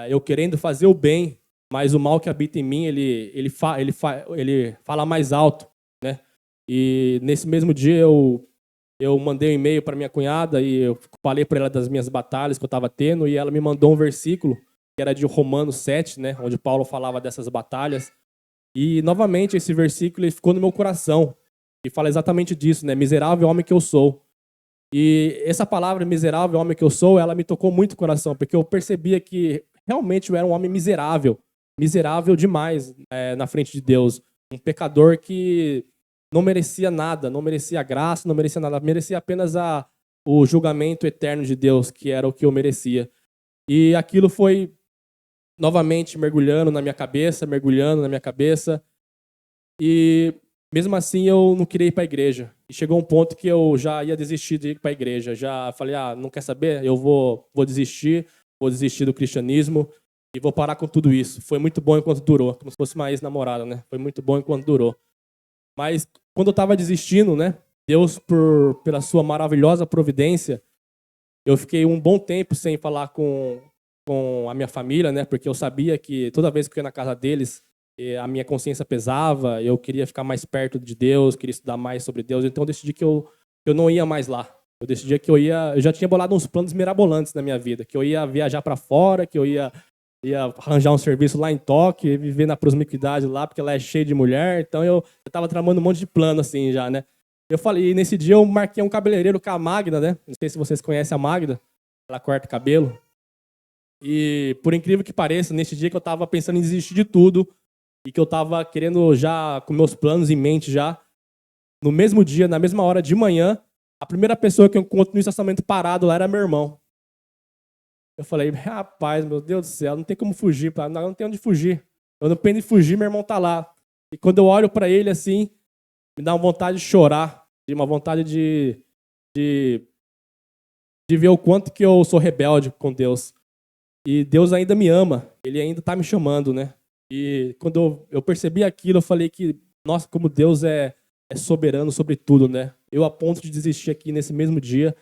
eu querendo fazer o bem, mas o mal que habita em mim, ele fala mais alto, né? E nesse mesmo dia eu mandei um e-mail para minha cunhada e eu falei para ela das minhas batalhas que eu estava tendo e ela me mandou um versículo que era de Romanos 7, né? Onde Paulo falava dessas batalhas. E novamente esse versículo ele ficou no meu coração e fala exatamente disso, né? Miserável homem que eu sou. E essa palavra, miserável homem que eu sou, ela me tocou muito o coração, porque eu percebia que realmente eu era um homem miserável, miserável demais na frente de Deus. Um pecador que não merecia nada, não merecia graça, não merecia nada, merecia apenas o julgamento eterno de Deus, que era o que eu merecia. E aquilo foi novamente mergulhando na minha cabeça, e mesmo assim eu não queria ir para a igreja. E chegou um ponto que eu já ia desistir de ir para a igreja. Já falei, não quer saber? Eu vou desistir do cristianismo e vou parar com tudo isso. Foi muito bom enquanto durou, como se fosse uma ex-namorada, né? Foi muito bom enquanto durou. Mas quando eu estava desistindo, né? Deus, pela sua maravilhosa providência, eu fiquei um bom tempo sem falar com a minha família, né? Porque eu sabia que toda vez que eu ia na casa deles, a minha consciência pesava, eu queria ficar mais perto de Deus, queria estudar mais sobre Deus, então eu decidi que eu não ia mais lá. Eu decidi que eu já tinha bolado uns planos mirabolantes na minha vida, que eu ia viajar para fora, que eu ia arranjar um serviço lá em Tóquio, viver na promiscuidade lá, porque lá é cheio de mulher, então eu tava tramando um monte de plano assim já, né? Eu falei, e nesse dia eu marquei um cabeleireiro com a Magda, né? Não sei se vocês conhecem a Magda, ela corta cabelo. E por incrível que pareça, nesse dia que eu tava pensando em desistir de tudo, e que eu tava querendo já, com meus planos em mente já, no mesmo dia, na mesma hora de manhã, a primeira pessoa que eu encontro no estacionamento parado lá era meu irmão. Eu falei, rapaz, meu Deus do céu, não tem como fugir, não tem onde fugir. Eu não penso em fugir, meu irmão tá lá. E quando eu olho para ele assim, me dá uma vontade de chorar, uma vontade de ver o quanto que eu sou rebelde com Deus. E Deus ainda me ama, Ele ainda tá me chamando, né? E quando eu percebi aquilo, eu falei que, nossa, como Deus é soberano sobre tudo, né? Eu, a ponto de desistir aqui nesse mesmo dia,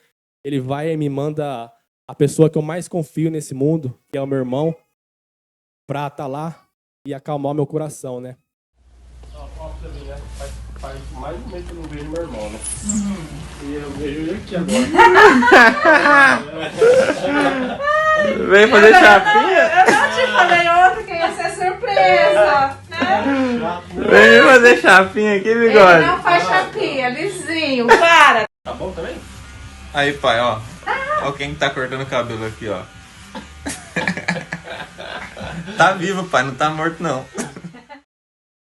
Ele vai e me manda a pessoa que eu mais confio nesse mundo, que é o meu irmão, pra estar lá e acalmar o meu coração, né? Faz mais de um mês que eu não vejo meu irmão, né? E eu vejo ele aqui agora. Vem fazer chapinha? Eu não te falei ontem que ia ser surpresa, né? Vem fazer chapinha aqui, Ele bigode. não faz chapinha, lisinho, para. Tá bom também? Aí, pai, ó. Ó quem tá cortando o cabelo aqui, ó. Tá vivo, pai, não tá morto, não.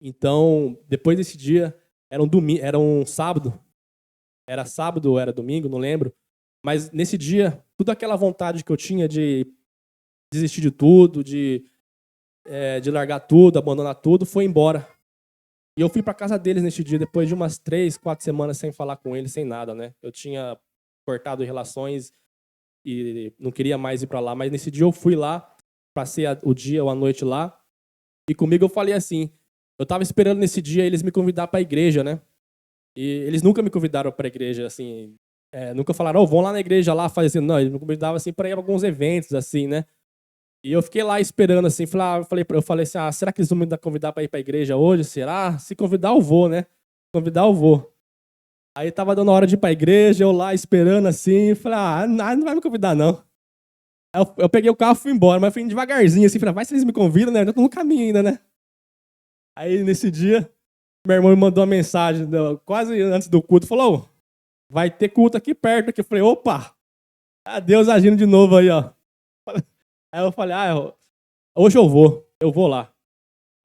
Então, depois desse dia, era um sábado. Era sábado ou era domingo, não lembro. Mas nesse dia, toda aquela vontade que eu tinha de desistir de tudo, de largar tudo, abandonar tudo, foi embora. E eu fui para casa deles nesse dia, depois de umas 3, 4 semanas sem falar com eles, sem nada, né? Eu tinha cortado relações e não queria mais ir para lá. Mas nesse dia eu fui lá, passei o dia ou a noite lá. E comigo eu falei assim, eu tava esperando nesse dia eles me convidar para a igreja, né? E eles nunca me convidaram para a igreja, assim, nunca falaram, vão lá na igreja lá, fazer assim. Não, eles me convidavam assim para ir a alguns eventos, assim, né? E eu fiquei lá esperando, assim, eu falei assim, será que eles vão me convidar para ir para a igreja hoje? Será? Se convidar, eu vou, né? Convidar, eu vou. Aí tava dando a hora de ir para a igreja, eu lá esperando, assim, falei, não vai me convidar, não. Aí eu peguei o carro e fui embora, mas fui devagarzinho, assim, falei, vai se eles me convidam, né? Eu tô no caminho ainda, né? Aí, nesse dia, meu irmão me mandou uma mensagem, quase antes do culto, falou, vai ter culto aqui perto. Aqui. Eu falei, opa, Deus agindo de novo aí, ó. Aí eu falei, hoje eu vou lá.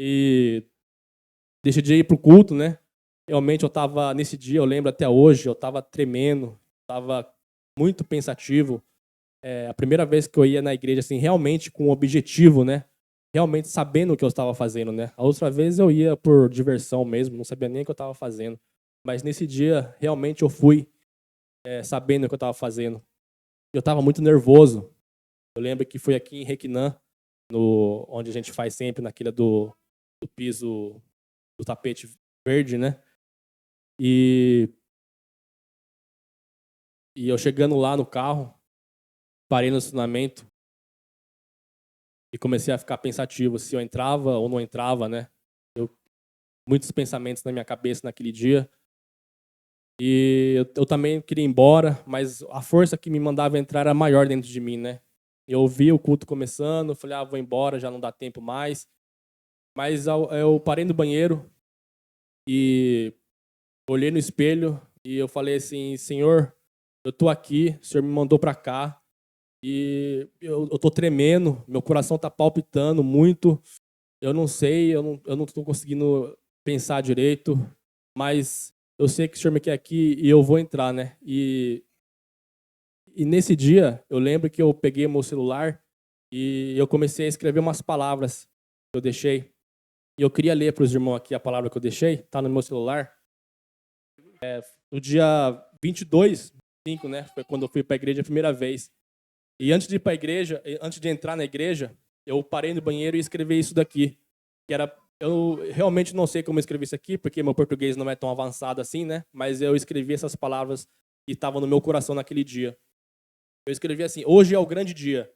E decidi ir pro culto, né? Realmente eu tava, nesse dia, eu lembro até hoje, eu tava tremendo, tava muito pensativo. A primeira vez que eu ia na igreja, assim, realmente com um objetivo, né? Realmente sabendo o que eu estava fazendo, né? A outra vez eu ia por diversão mesmo, não sabia nem o que eu estava fazendo. Mas nesse dia, realmente eu fui sabendo o que eu estava fazendo. Eu estava muito nervoso. Eu lembro que foi aqui em Requinã, onde a gente faz sempre, naquele do piso, do tapete verde, né? E eu chegando lá no carro, parei no estacionamento e comecei a ficar pensativo se eu entrava ou não entrava, né? Muitos pensamentos na minha cabeça naquele dia. E eu também queria ir embora, mas a força que me mandava entrar era maior dentro de mim, né? Eu vi o culto começando, falei, vou embora, já não dá tempo mais. Mas eu parei no banheiro e olhei no espelho e eu falei assim, Senhor, eu tô aqui, o Senhor me mandou pra cá e eu tô tremendo, meu coração tá palpitando muito. Eu não sei, eu não tô conseguindo pensar direito, mas eu sei que o Senhor me quer aqui e eu vou entrar, né? E nesse dia, eu lembro que eu peguei meu celular e eu comecei a escrever umas palavras que eu deixei. E eu queria ler para os irmãos aqui a palavra que eu deixei, tá no meu celular. No dia 22, 5, né? Foi quando eu fui para a igreja a primeira vez. E antes de ir para a igreja, antes de entrar na igreja, eu parei no banheiro e escrevi isso daqui. Que era, eu realmente não sei como escrever isso aqui, porque meu português não é tão avançado assim, né? Mas eu escrevi essas palavras que estavam no meu coração naquele dia. Eu escrevi assim: hoje é o grande dia.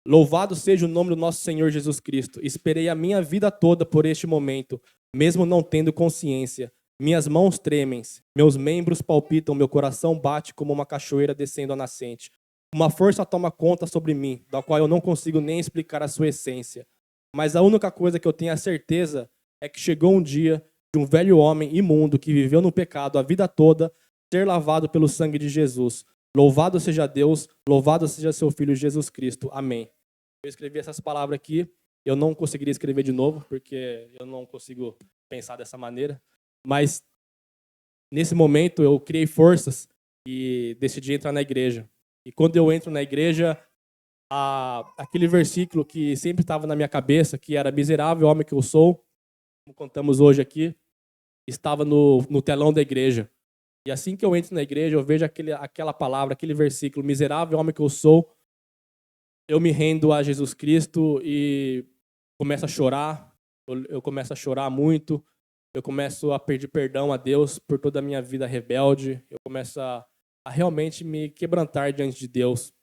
Louvado seja o nome do nosso Senhor Jesus Cristo. Esperei a minha vida toda por este momento, mesmo não tendo consciência. Minhas mãos tremem, meus membros palpitam, meu coração bate como uma cachoeira descendo a nascente. Uma força toma conta sobre mim, da qual eu não consigo nem explicar a sua essência. Mas a única coisa que eu tenho a certeza é que chegou um dia de um velho homem imundo que viveu no pecado a vida toda ser lavado pelo sangue de Jesus. Louvado seja Deus, louvado seja seu Filho Jesus Cristo. Amém. Eu escrevi essas palavras aqui, eu não conseguiria escrever de novo, porque eu não consigo pensar dessa maneira. Mas, nesse momento, eu criei forças e decidi entrar na igreja. E quando eu entro na igreja, aquele versículo que sempre estava na minha cabeça, que era miserável homem que eu sou, como contamos hoje aqui, estava no telão da igreja. E assim que eu entro na igreja, eu vejo aquela palavra, aquele versículo, miserável homem que eu sou, eu me rendo a Jesus Cristo e começo a chorar, eu começo a chorar muito, eu começo a pedir perdão a Deus por toda a minha vida rebelde, eu começo a realmente me quebrantar diante de Deus.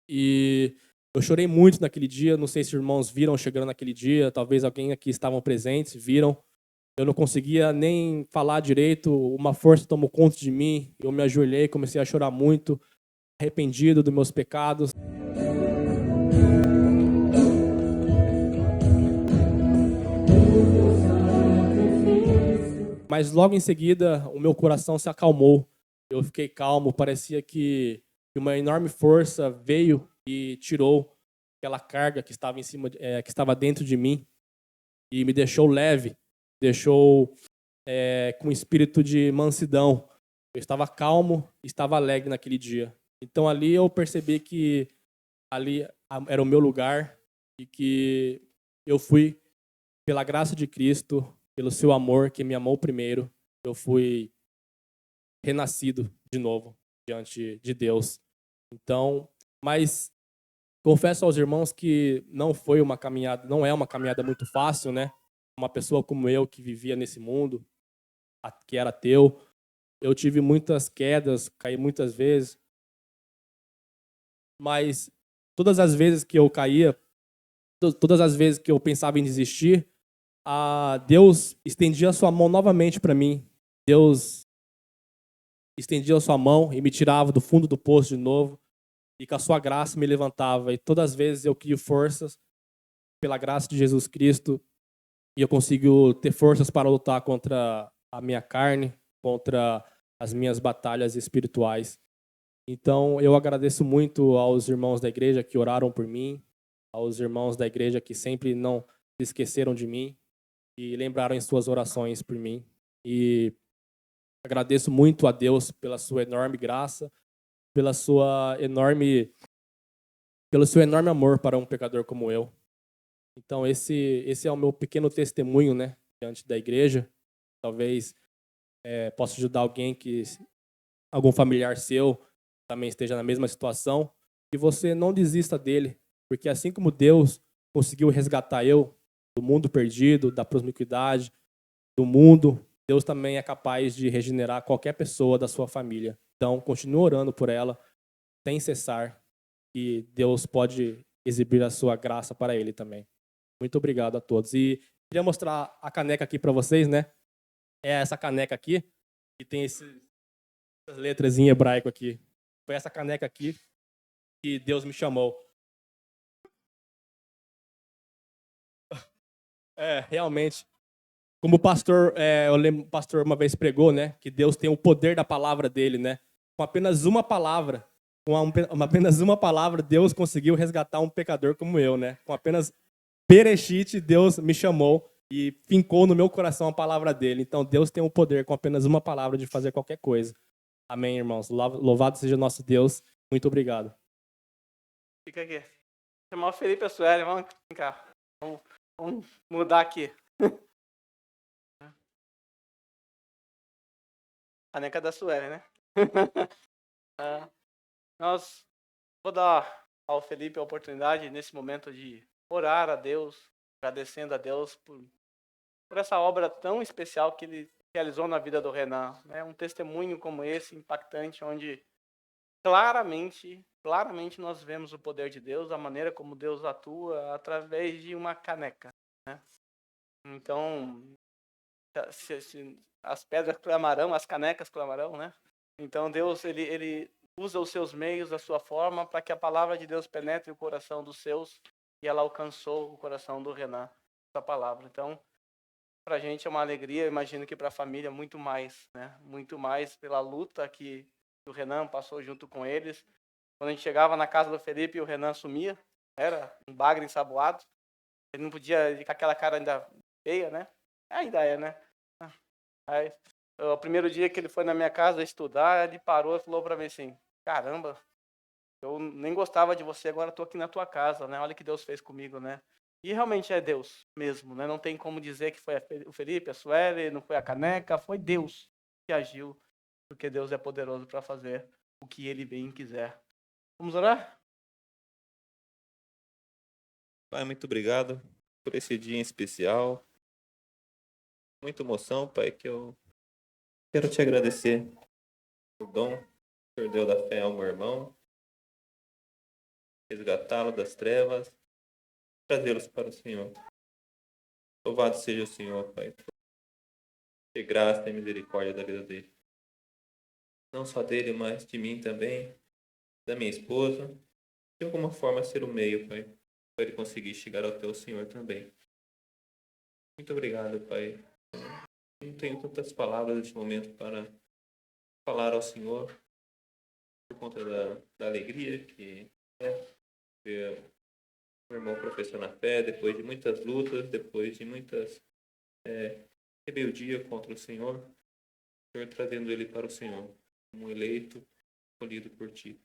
E eu chorei muito naquele dia, não sei se os irmãos viram chegando naquele dia, talvez alguém aqui estavam presentes, viram. Eu não conseguia nem falar direito, uma força tomou conta de mim, eu me ajoelhei, comecei a chorar muito, arrependido dos meus pecados. Mas logo em seguida, o meu coração se acalmou, eu fiquei calmo, parecia que uma enorme força veio e tirou aquela carga que estava em cima, que estava dentro de mim e me deixou leve, deixou com espírito de mansidão. Eu estava calmo, estava alegre naquele dia. Então ali eu percebi que ali era o meu lugar e que eu fui, pela graça de Cristo, pelo seu amor que me amou primeiro, eu fui renascido de novo diante de Deus. Então, mas confesso aos irmãos que não é uma caminhada muito fácil, né? Uma pessoa como eu que vivia nesse mundo, que era ateu, eu tive muitas quedas, caí muitas vezes, mas todas as vezes que eu caía, todas as vezes que eu pensava em desistir, Deus estendia a sua mão novamente para mim. Deus estendia a sua mão e me tirava do fundo do poço de novo, e com a sua graça me levantava. E todas as vezes eu crio forças pela graça de Jesus Cristo e eu consigo ter forças para lutar contra a minha carne, contra as minhas batalhas espirituais. Então, eu agradeço muito aos irmãos da igreja que oraram por mim, aos irmãos da igreja que sempre não se esqueceram de mim e lembraram em suas orações por mim. E agradeço muito a Deus pela sua enorme graça, pela sua enorme, pelo seu enorme amor para um pecador como eu. Então, esse é o meu pequeno testemunho, né, diante da igreja. Talvez possa ajudar algum familiar seu também esteja na mesma situação, e você não desista dele, porque assim como Deus conseguiu resgatar eu do mundo perdido, da promiscuidade, do mundo, Deus também é capaz de regenerar qualquer pessoa da sua família. Então, continue orando por ela, sem cessar, e Deus pode exibir a sua graça para ele também. Muito obrigado a todos. E queria mostrar a caneca aqui para vocês, né? É essa caneca aqui, que tem essas letras em hebraico aqui. Foi essa caneca aqui que Deus me chamou. Realmente. Como o pastor, eu lembro, o pastor uma vez pregou, né? Que Deus tem o poder da palavra dele, né? Com apenas uma palavra, apenas uma palavra, Deus conseguiu resgatar um pecador como eu, né? Com apenas Bereshit, Deus me chamou e fincou no meu coração a palavra dele. Então, Deus tem o poder, com apenas uma palavra, de fazer qualquer coisa. Amém, irmãos. Louvado seja nosso Deus. Muito obrigado. Fica aqui. Chamar o Felipe e a Sueli, vamos cá. Vamos mudar aqui. Caneca da Sueli, né? Vou dar ao Felipe a oportunidade nesse momento de orar a Deus, agradecendo a Deus por essa obra tão especial que ele realizou na vida do Renan. Né? Um testemunho como esse, impactante, onde claramente nós vemos o poder de Deus, a maneira como Deus atua através de uma caneca. Né? Então, se as pedras clamarão, as canecas clamarão, né? Então Deus ele usa os seus meios, a sua forma, para que a palavra de Deus penetre o coração dos seus, e ela alcançou o coração do Renan, essa palavra. Então, para a gente é uma alegria, eu imagino que para a família muito mais, né? Muito mais pela luta que o Renan passou junto com eles. Quando a gente chegava na casa do Felipe, o Renan sumia, era um bagre ensaboado, ele não podia ir com aquela cara ainda feia, né? Ainda é, né? Aí, o primeiro dia que ele foi na minha casa estudar, ele parou e falou para mim assim: caramba, eu nem gostava de você, agora estou aqui na tua casa, né? Olha o que Deus fez comigo, né? E realmente é Deus mesmo, né? Não tem como dizer que foi o Felipe, a Sueli, não foi a caneca, foi Deus que agiu, porque Deus é poderoso para fazer o que ele bem quiser. Vamos orar? Pai, muito obrigado por esse dia em especial. Muita emoção, Pai, que eu quero te agradecer o dom que o Senhor deu da fé ao meu irmão, resgatá-lo das trevas, trazê-los para o Senhor. Louvado seja o Senhor, Pai, por ter graça e misericórdia da vida dele. Não só dele, mas de mim também, da minha esposa, de alguma forma ser o meio, Pai, para ele conseguir chegar ao teu Senhor também. Muito obrigado, Pai. Não tenho tantas palavras neste momento para falar ao Senhor, por conta da alegria que é ver o irmão professor na fé, depois de muitas lutas, depois de muitas rebeldia contra o Senhor trazendo ele para o Senhor, como eleito, escolhido por ti.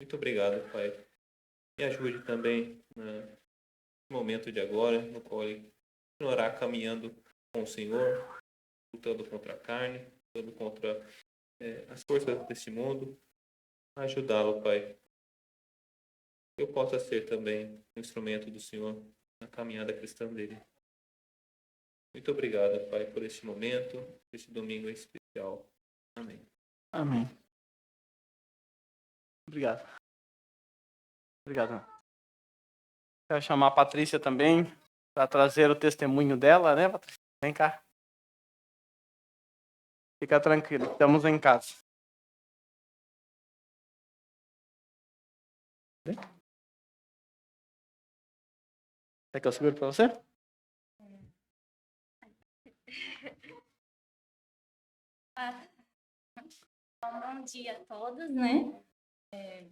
Muito obrigado, Pai. Me ajude também no momento de agora, no qual ele continuará caminhando com o Senhor, lutando contra a carne, lutando contra as forças deste mundo, ajudá-lo, Pai. Eu possa ser também um instrumento do Senhor na caminhada cristã dele. Muito obrigado, Pai, por este momento, por este domingo especial. Amém. Amém. Obrigado. Obrigado. Quero chamar a Patrícia também para trazer o testemunho dela, né, Patrícia? Vem cá. Fica tranquilo, estamos em casa. Quer que eu segure para você? Bom dia a todos, né?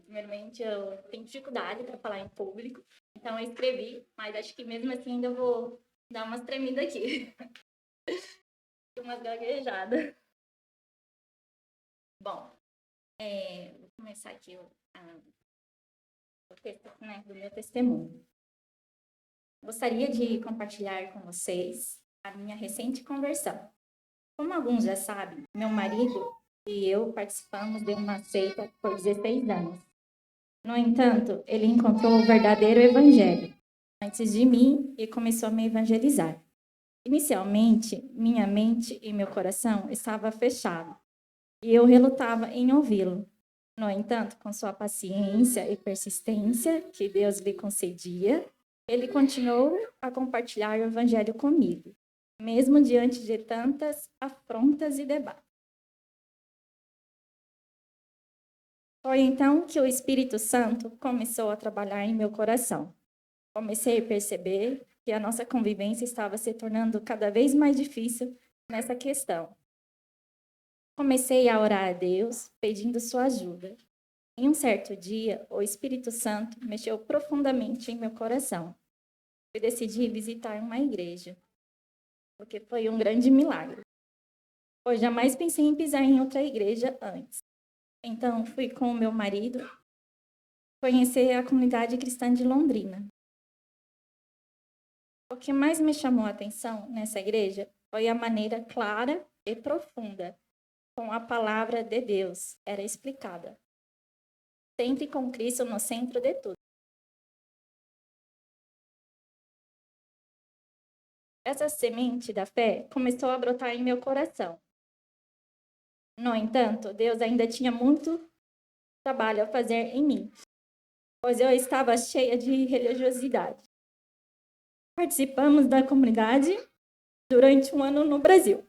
Primeiramente, eu tenho dificuldade para falar em público, então eu escrevi, mas acho que mesmo assim ainda vou dar umas tremidas aqui. Umas gaguejadas. Bom, vou começar aqui o texto, né, do meu testemunho. Gostaria de compartilhar com vocês a minha recente conversão. Como alguns já sabem, meu marido e eu participamos de uma seita por 16 anos. No entanto, ele encontrou o verdadeiro evangelho antes de mim e começou a me evangelizar. Inicialmente, minha mente e meu coração estavam fechados e eu relutava em ouvi-lo. No entanto, com sua paciência e persistência que Deus lhe concedia, ele continuou a compartilhar o evangelho comigo, mesmo diante de tantas afrontas e debates. Foi então que o Espírito Santo começou a trabalhar em meu coração. Comecei a perceber que a nossa convivência estava se tornando cada vez mais difícil nessa questão. Comecei a orar a Deus, pedindo sua ajuda. Em um certo dia, o Espírito Santo mexeu profundamente em meu coração. Eu decidi visitar uma igreja, porque foi um grande milagre. Eu jamais pensei em pisar em outra igreja antes. Então, fui com o meu marido conhecer a comunidade cristã de Londrina. O que mais me chamou a atenção nessa igreja foi a maneira clara e profunda com a palavra de Deus era explicada. Sempre com Cristo no centro de tudo. Essa semente da fé começou a brotar em meu coração. No entanto, Deus ainda tinha muito trabalho a fazer em mim, pois eu estava cheia de religiosidade. Participamos da comunidade durante um ano no Brasil.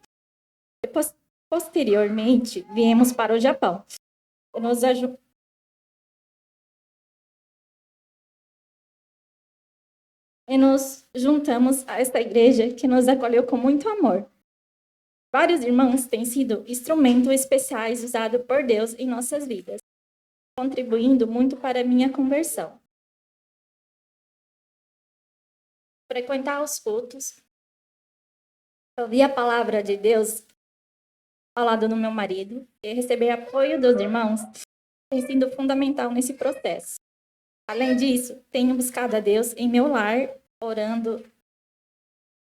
Posteriormente, viemos para o Japão. E nos juntamos a esta igreja que nos acolheu com muito amor. Vários irmãos têm sido instrumentos especiais usados por Deus em nossas vidas, contribuindo muito para a minha conversão. Frequentar os cultos, ouvir a palavra de Deus ao lado do meu marido e receber apoio dos irmãos tem sido fundamental nesse processo. Além disso, tenho buscado a Deus em meu lar, orando,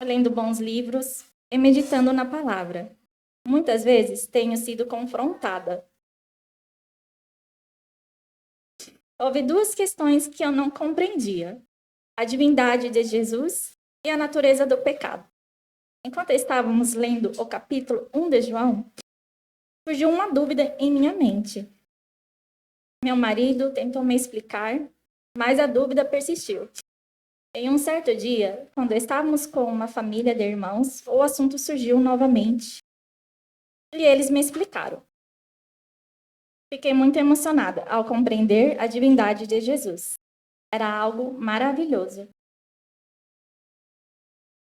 lendo bons livros e meditando na palavra. Muitas vezes tenho sido confrontada. Houve duas questões que eu não compreendia: a divindade de Jesus e a natureza do pecado. Enquanto estávamos lendo o capítulo 1 de João, surgiu uma dúvida em minha mente. Meu marido tentou me explicar, mas a dúvida persistiu. Em um certo dia, quando estávamos com uma família de irmãos, o assunto surgiu novamente e eles me explicaram. Fiquei muito emocionada ao compreender a divindade de Jesus. Era algo maravilhoso.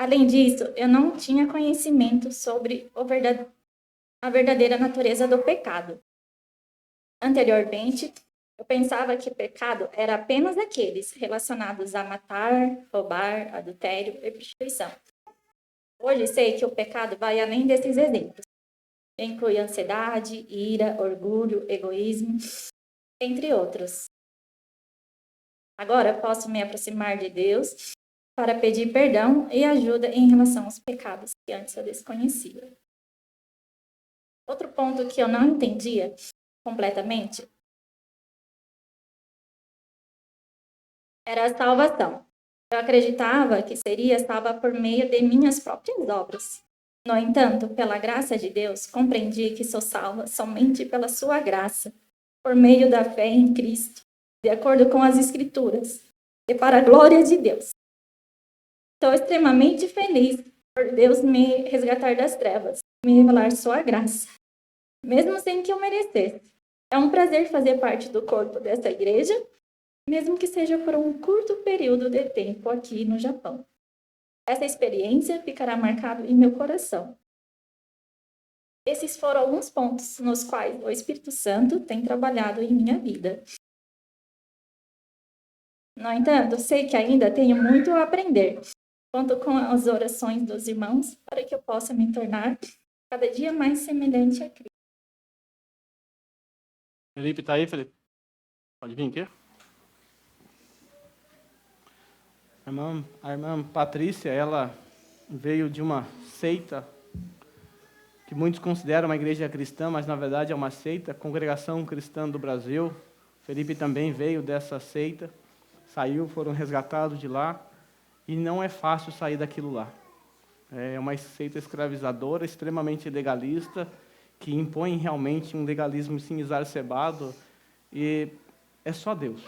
Além disso, eu não tinha conhecimento sobre a verdadeira natureza do pecado. Anteriormente, eu pensava que pecado era apenas aqueles relacionados a matar, roubar, adultério e prostituição. Hoje sei que o pecado vai além desses exemplos. Inclui ansiedade, ira, orgulho, egoísmo, entre outros. Agora posso me aproximar de Deus para pedir perdão e ajuda em relação aos pecados que antes eu desconhecia. Outro ponto que eu não entendia completamente era a salvação. Eu acreditava que seria salva por meio de minhas próprias obras. No entanto, pela graça de Deus, compreendi que sou salva somente pela sua graça, por meio da fé em Cristo, de acordo com as Escrituras, e para a glória de Deus. Estou extremamente feliz por Deus me resgatar das trevas, me revelar sua graça, mesmo sem que eu merecesse. É um prazer fazer parte do corpo dessa igreja, mesmo que seja por um curto período de tempo aqui no Japão. Essa experiência ficará marcada em meu coração. Esses foram alguns pontos nos quais o Espírito Santo tem trabalhado em minha vida. No entanto, sei que ainda tenho muito a aprender. Conto com as orações dos irmãos para que eu possa me tornar cada dia mais semelhante a Cristo. Felipe tá aí, Felipe? Pode vir aqui. A irmã Patrícia, ela veio de uma seita que muitos consideram uma igreja cristã, mas na verdade é uma seita, Congregação Cristã do Brasil. Felipe também veio dessa seita, foram resgatados de lá, e não é fácil sair daquilo lá. É uma seita escravizadora, extremamente legalista, que impõe realmente um legalismo sim exacerbado, e é só Deus.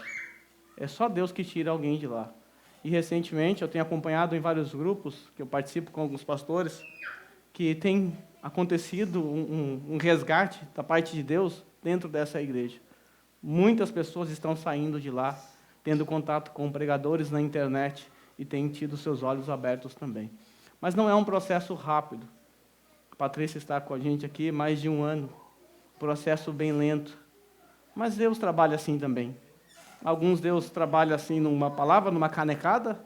É só Deus que tira alguém de lá. E recentemente eu tenho acompanhado em vários grupos, que eu participo com alguns pastores, que tem acontecido um resgate da parte de Deus dentro dessa igreja. Muitas pessoas estão saindo de lá, tendo contato com pregadores na internet e têm tido seus olhos abertos também. Mas não é um processo rápido. A Patrícia está com a gente aqui mais de 1 ano, processo bem lento. Mas Deus trabalha assim também. Alguns Deus trabalha assim numa palavra, numa canecada.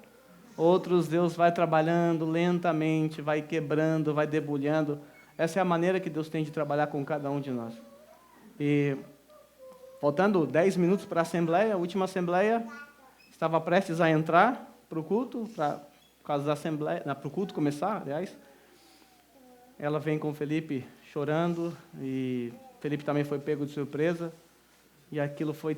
Outros Deus vai trabalhando lentamente, vai quebrando, vai debulhando. Essa é a maneira que Deus tem de trabalhar com cada um de nós. E faltando 10 minutos para a assembleia, a última assembleia, estava prestes a entrar para o culto, por causa da assembleia, para o culto começar, aliás. Ela vem com o Felipe chorando, e Felipe também foi pego de surpresa. E aquilo foi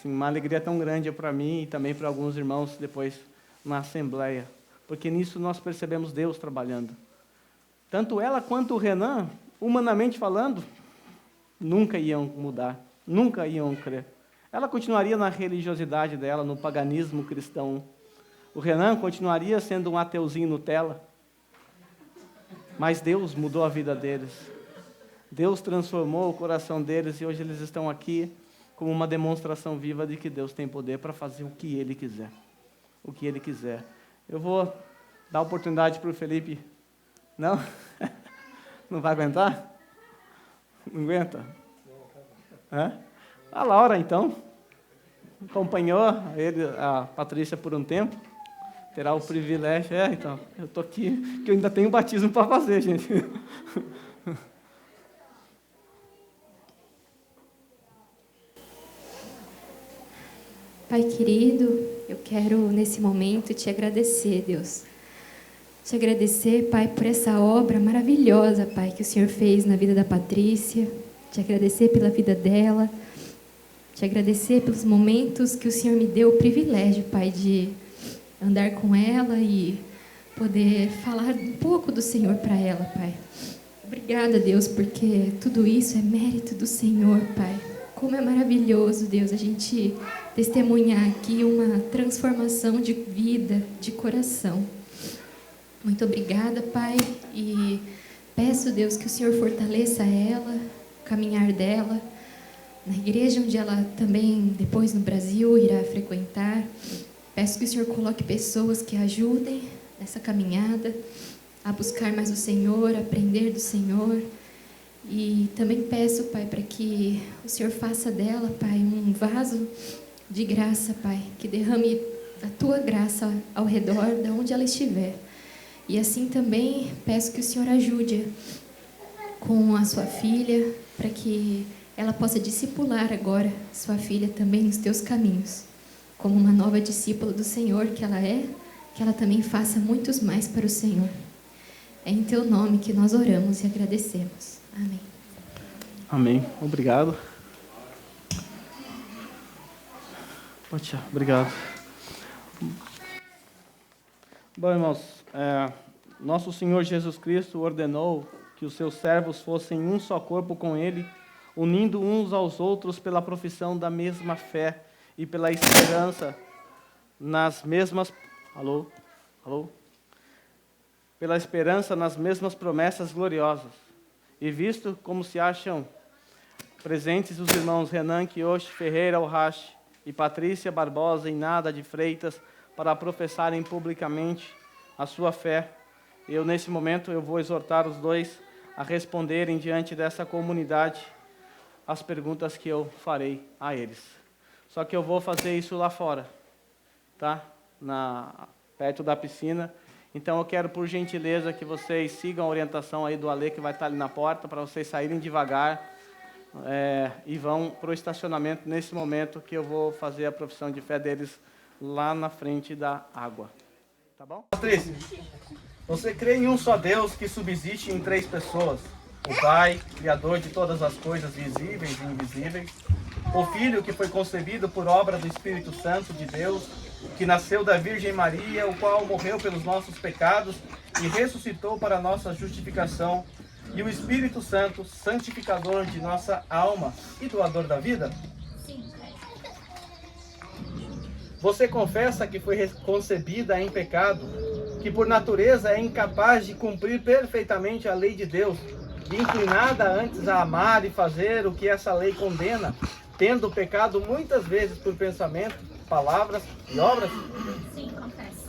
uma alegria tão grande para mim e também para alguns irmãos depois na assembleia. Porque nisso nós percebemos Deus trabalhando. Tanto ela quanto o Renan, humanamente falando, nunca iam mudar, nunca iam crer. Ela continuaria na religiosidade dela, no paganismo cristão. O Renan continuaria sendo um ateuzinho Nutella. Mas Deus mudou a vida deles. Deus transformou o coração deles e hoje eles estão aqui como uma demonstração viva de que Deus tem poder para fazer o que Ele quiser. O que Ele quiser. Eu vou dar oportunidade para o Felipe. Não? Não vai aguentar? Não aguenta? A Laura, então, acompanhou a Patrícia por um tempo. Terá o privilégio. Então, eu estou aqui, que eu ainda tenho batismo para fazer, gente. Pai querido, eu quero nesse momento te agradecer, Deus. Te agradecer, Pai, por essa obra maravilhosa, Pai, que o Senhor fez na vida da Patrícia. Te agradecer pela vida dela. Te agradecer pelos momentos que o Senhor me deu o privilégio, Pai, de andar com ela e poder falar um pouco do Senhor para ela, Pai. Obrigada, Deus, porque tudo isso é mérito do Senhor, Pai. Como é maravilhoso, Deus, a gente testemunhar aqui uma transformação de vida, de coração. Muito obrigada, Pai, e peço, Deus, que o Senhor fortaleça ela, o caminhar dela, na igreja onde ela também, depois no Brasil, irá frequentar. Peço que o Senhor coloque pessoas que ajudem nessa caminhada, a buscar mais o Senhor, a aprender do Senhor. E também peço, Pai, para que o Senhor faça dela, Pai, um vaso de graça, Pai, que derrame a Tua graça ao redor de onde ela estiver. E assim também peço que o Senhor ajude com a sua filha, para que ela possa discipular agora sua filha também nos Teus caminhos. Como uma nova discípula do Senhor que ela também faça muitos mais para o Senhor. É em Teu nome que nós oramos e agradecemos. Amém. Amém. Obrigado. Poxa, obrigado. Bom, irmãos, nosso Senhor Jesus Cristo ordenou que os seus servos fossem um só corpo com Ele, unindo uns aos outros pela profissão da mesma fé e pela esperança nas mesmas... Alô? Pela esperança nas mesmas promessas gloriosas. E visto como se acham presentes os irmãos Renan Quioche Ferreira Alrache e Patrícia Barbosa Inada de Freitas para professarem publicamente a sua fé, nesse momento, eu vou exortar os dois a responderem diante dessa comunidade as perguntas que eu farei a eles. Só que eu vou fazer isso lá fora, tá? Perto da piscina. Então eu quero, por gentileza, que vocês sigam a orientação aí do Ale, que vai estar ali na porta, para vocês saírem devagar e vão para o estacionamento nesse momento que eu vou fazer a profissão de fé deles lá na frente da água. Tá bom? Patrícia, você crê em um só Deus que subsiste em 3 pessoas? O Pai, Criador de todas as coisas visíveis e invisíveis. O Filho, que foi concebido por obra do Espírito Santo de Deus, que nasceu da Virgem Maria, o qual morreu pelos nossos pecados e ressuscitou para a nossa justificação. E o Espírito Santo, santificador de nossa alma e doador da vida? Sim. Você confessa que foi concebida em pecado, que por natureza é incapaz de cumprir perfeitamente a lei de Deus, e inclinada antes a amar e fazer o que essa lei condena, tendo pecado muitas vezes por pensamento, palavras e obras? Sim, confesso.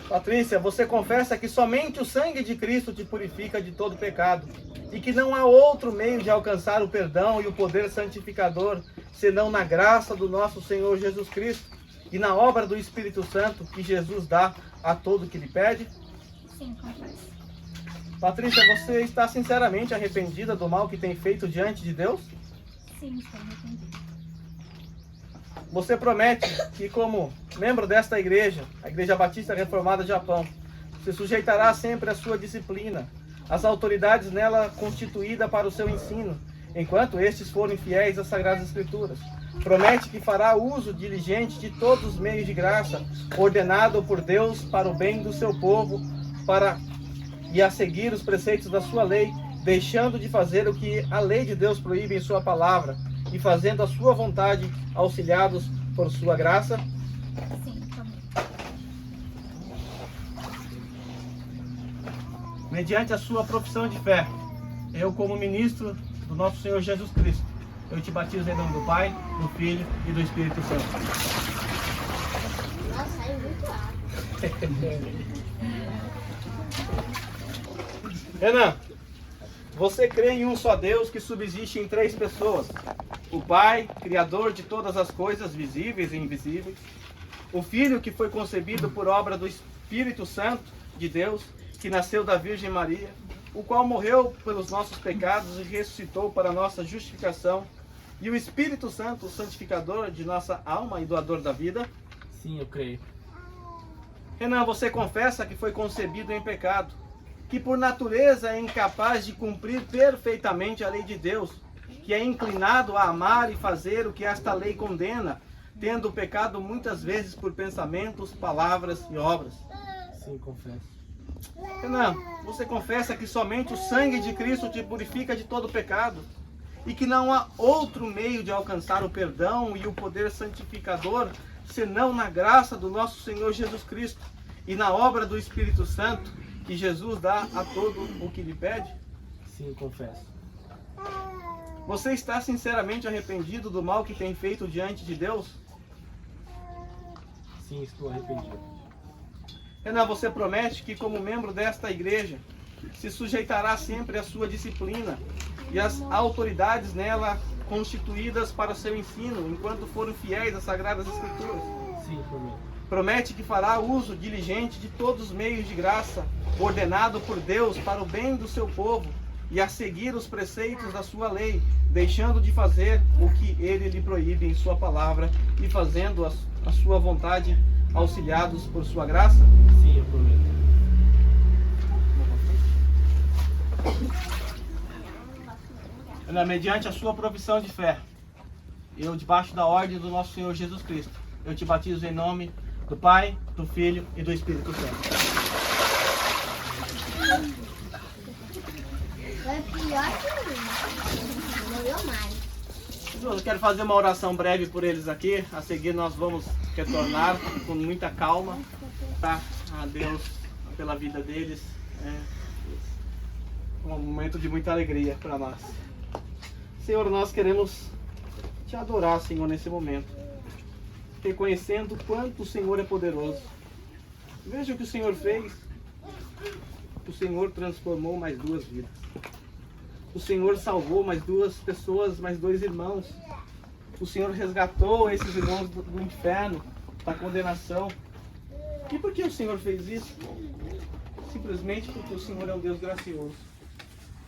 Patrícia, você confessa que somente o sangue de Cristo te purifica de todo pecado, e que não há outro meio de alcançar o perdão e o poder santificador, senão na graça do nosso Senhor Jesus Cristo, e na obra do Espírito Santo que Jesus dá a todo que lhe pede? Sim, confesso. Patrícia, você está sinceramente arrependida do mal que tem feito diante de Deus? Sim, estou arrependida. Você promete que, como membro desta igreja, a Igreja Batista Reformada do Japão, se sujeitará sempre à sua disciplina, às autoridades nela constituídas para o seu ensino, enquanto estes forem fiéis às Sagradas Escrituras. Promete que fará uso diligente de todos os meios de graça, ordenado por Deus para o bem do seu povo, e a seguir os preceitos da sua lei, deixando de fazer o que a lei de Deus proíbe em sua palavra, e fazendo a sua vontade, auxiliados por sua graça? Sim, prometo. Mediante a sua profissão de fé, eu, como ministro do nosso Senhor Jesus Cristo, eu te batizo em nome do Pai, do Filho e do Espírito Santo. Nossa, é muito alto. Renan, você crê em um só Deus que subsiste em 3 pessoas? O Pai, Criador de todas as coisas visíveis e invisíveis. O Filho, que foi concebido por obra do Espírito Santo de Deus, que nasceu da Virgem Maria, o qual morreu pelos nossos pecados e ressuscitou para a nossa justificação. E o Espírito Santo, o santificador de nossa alma e doador da vida? Sim, eu creio. Renan, você confessa que foi concebido em pecado, que por natureza é incapaz de cumprir perfeitamente a lei de Deus, que é inclinado a amar e fazer o que esta lei condena, tendo pecado muitas vezes por pensamentos, palavras e obras? Sim, confesso. Renan, você confessa que somente o sangue de Cristo te purifica de todo pecado, e que não há outro meio de alcançar o perdão e o poder santificador, senão na graça do nosso Senhor Jesus Cristo, e na obra do Espírito Santo, que Jesus dá a todo o que lhe pede? Sim, confesso. Você está sinceramente arrependido do mal que tem feito diante de Deus? Sim, estou arrependido. Renan, você promete que, como membro desta igreja, se sujeitará sempre à sua disciplina e às autoridades nela constituídas para o seu ensino, enquanto forem fiéis às Sagradas Escrituras? Sim, prometo. Promete que fará uso diligente de todos os meios de graça, ordenado por Deus para o bem do seu povo, e a seguir os preceitos da sua lei, deixando de fazer o que ele lhe proíbe em sua palavra, e fazendo a sua vontade, auxiliados por sua graça? Sim, eu prometo. Mediante a sua profissão de fé, eu, debaixo da ordem do nosso Senhor Jesus Cristo, eu te batizo em nome do Pai, do Filho e do Espírito Santo. Foi pior que mim. Molhou mais. Eu quero fazer uma oração breve por eles aqui. A seguir nós vamos retornar com muita calma, tá? A Deus pela vida deles. Um momento de muita alegria para nós. Senhor, nós queremos te adorar, Senhor, nesse momento, reconhecendo quanto o Senhor é poderoso. Veja o que o Senhor fez. o Senhor transformou mais 2 vidas. O Senhor salvou mais 2 pessoas, mais 2 irmãos. O Senhor resgatou esses irmãos do inferno, da condenação. E por que o Senhor fez isso? Simplesmente porque o Senhor é um Deus gracioso.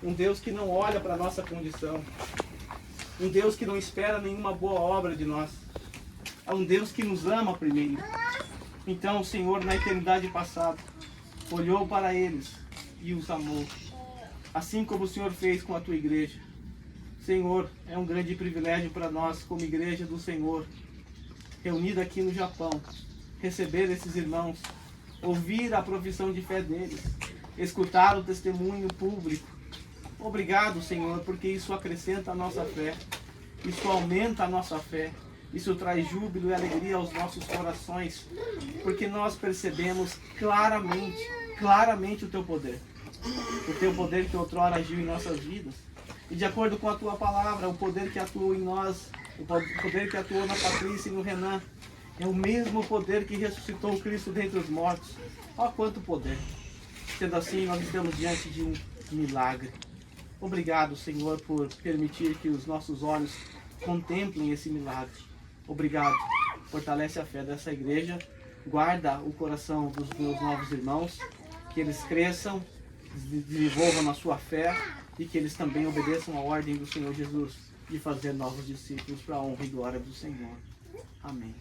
Um Deus que não olha para a nossa condição. Um Deus que não espera nenhuma boa obra de nós. É um Deus que nos ama primeiro. Então o Senhor, na eternidade passada, olhou para eles e os amou. Assim como o Senhor fez com a tua igreja. Senhor, é um grande privilégio para nós, como igreja do Senhor, reunida aqui no Japão, receber esses irmãos, ouvir a profissão de fé deles, escutar o testemunho público. Obrigado, Senhor, porque isso acrescenta a nossa fé, isso aumenta a nossa fé, isso traz júbilo e alegria aos nossos corações, porque nós percebemos claramente o teu poder que outrora agiu em nossas vidas. E de acordo com a tua palavra, o poder que atuou em nós, o poder que atuou na Patrícia e no Renan, é o mesmo poder que ressuscitou o Cristo dentre os mortos. Ó, quanto poder! Sendo assim, nós estamos diante de um milagre. Obrigado, Senhor, por permitir que os nossos olhos contemplem esse milagre. Obrigado. Fortalece a fé dessa igreja. Guarda o coração dos meus novos irmãos. Que eles cresçam, desenvolvam na sua fé e que eles também obedeçam à ordem do Senhor Jesus de fazer novos discípulos para a honra e glória do Senhor. Amém.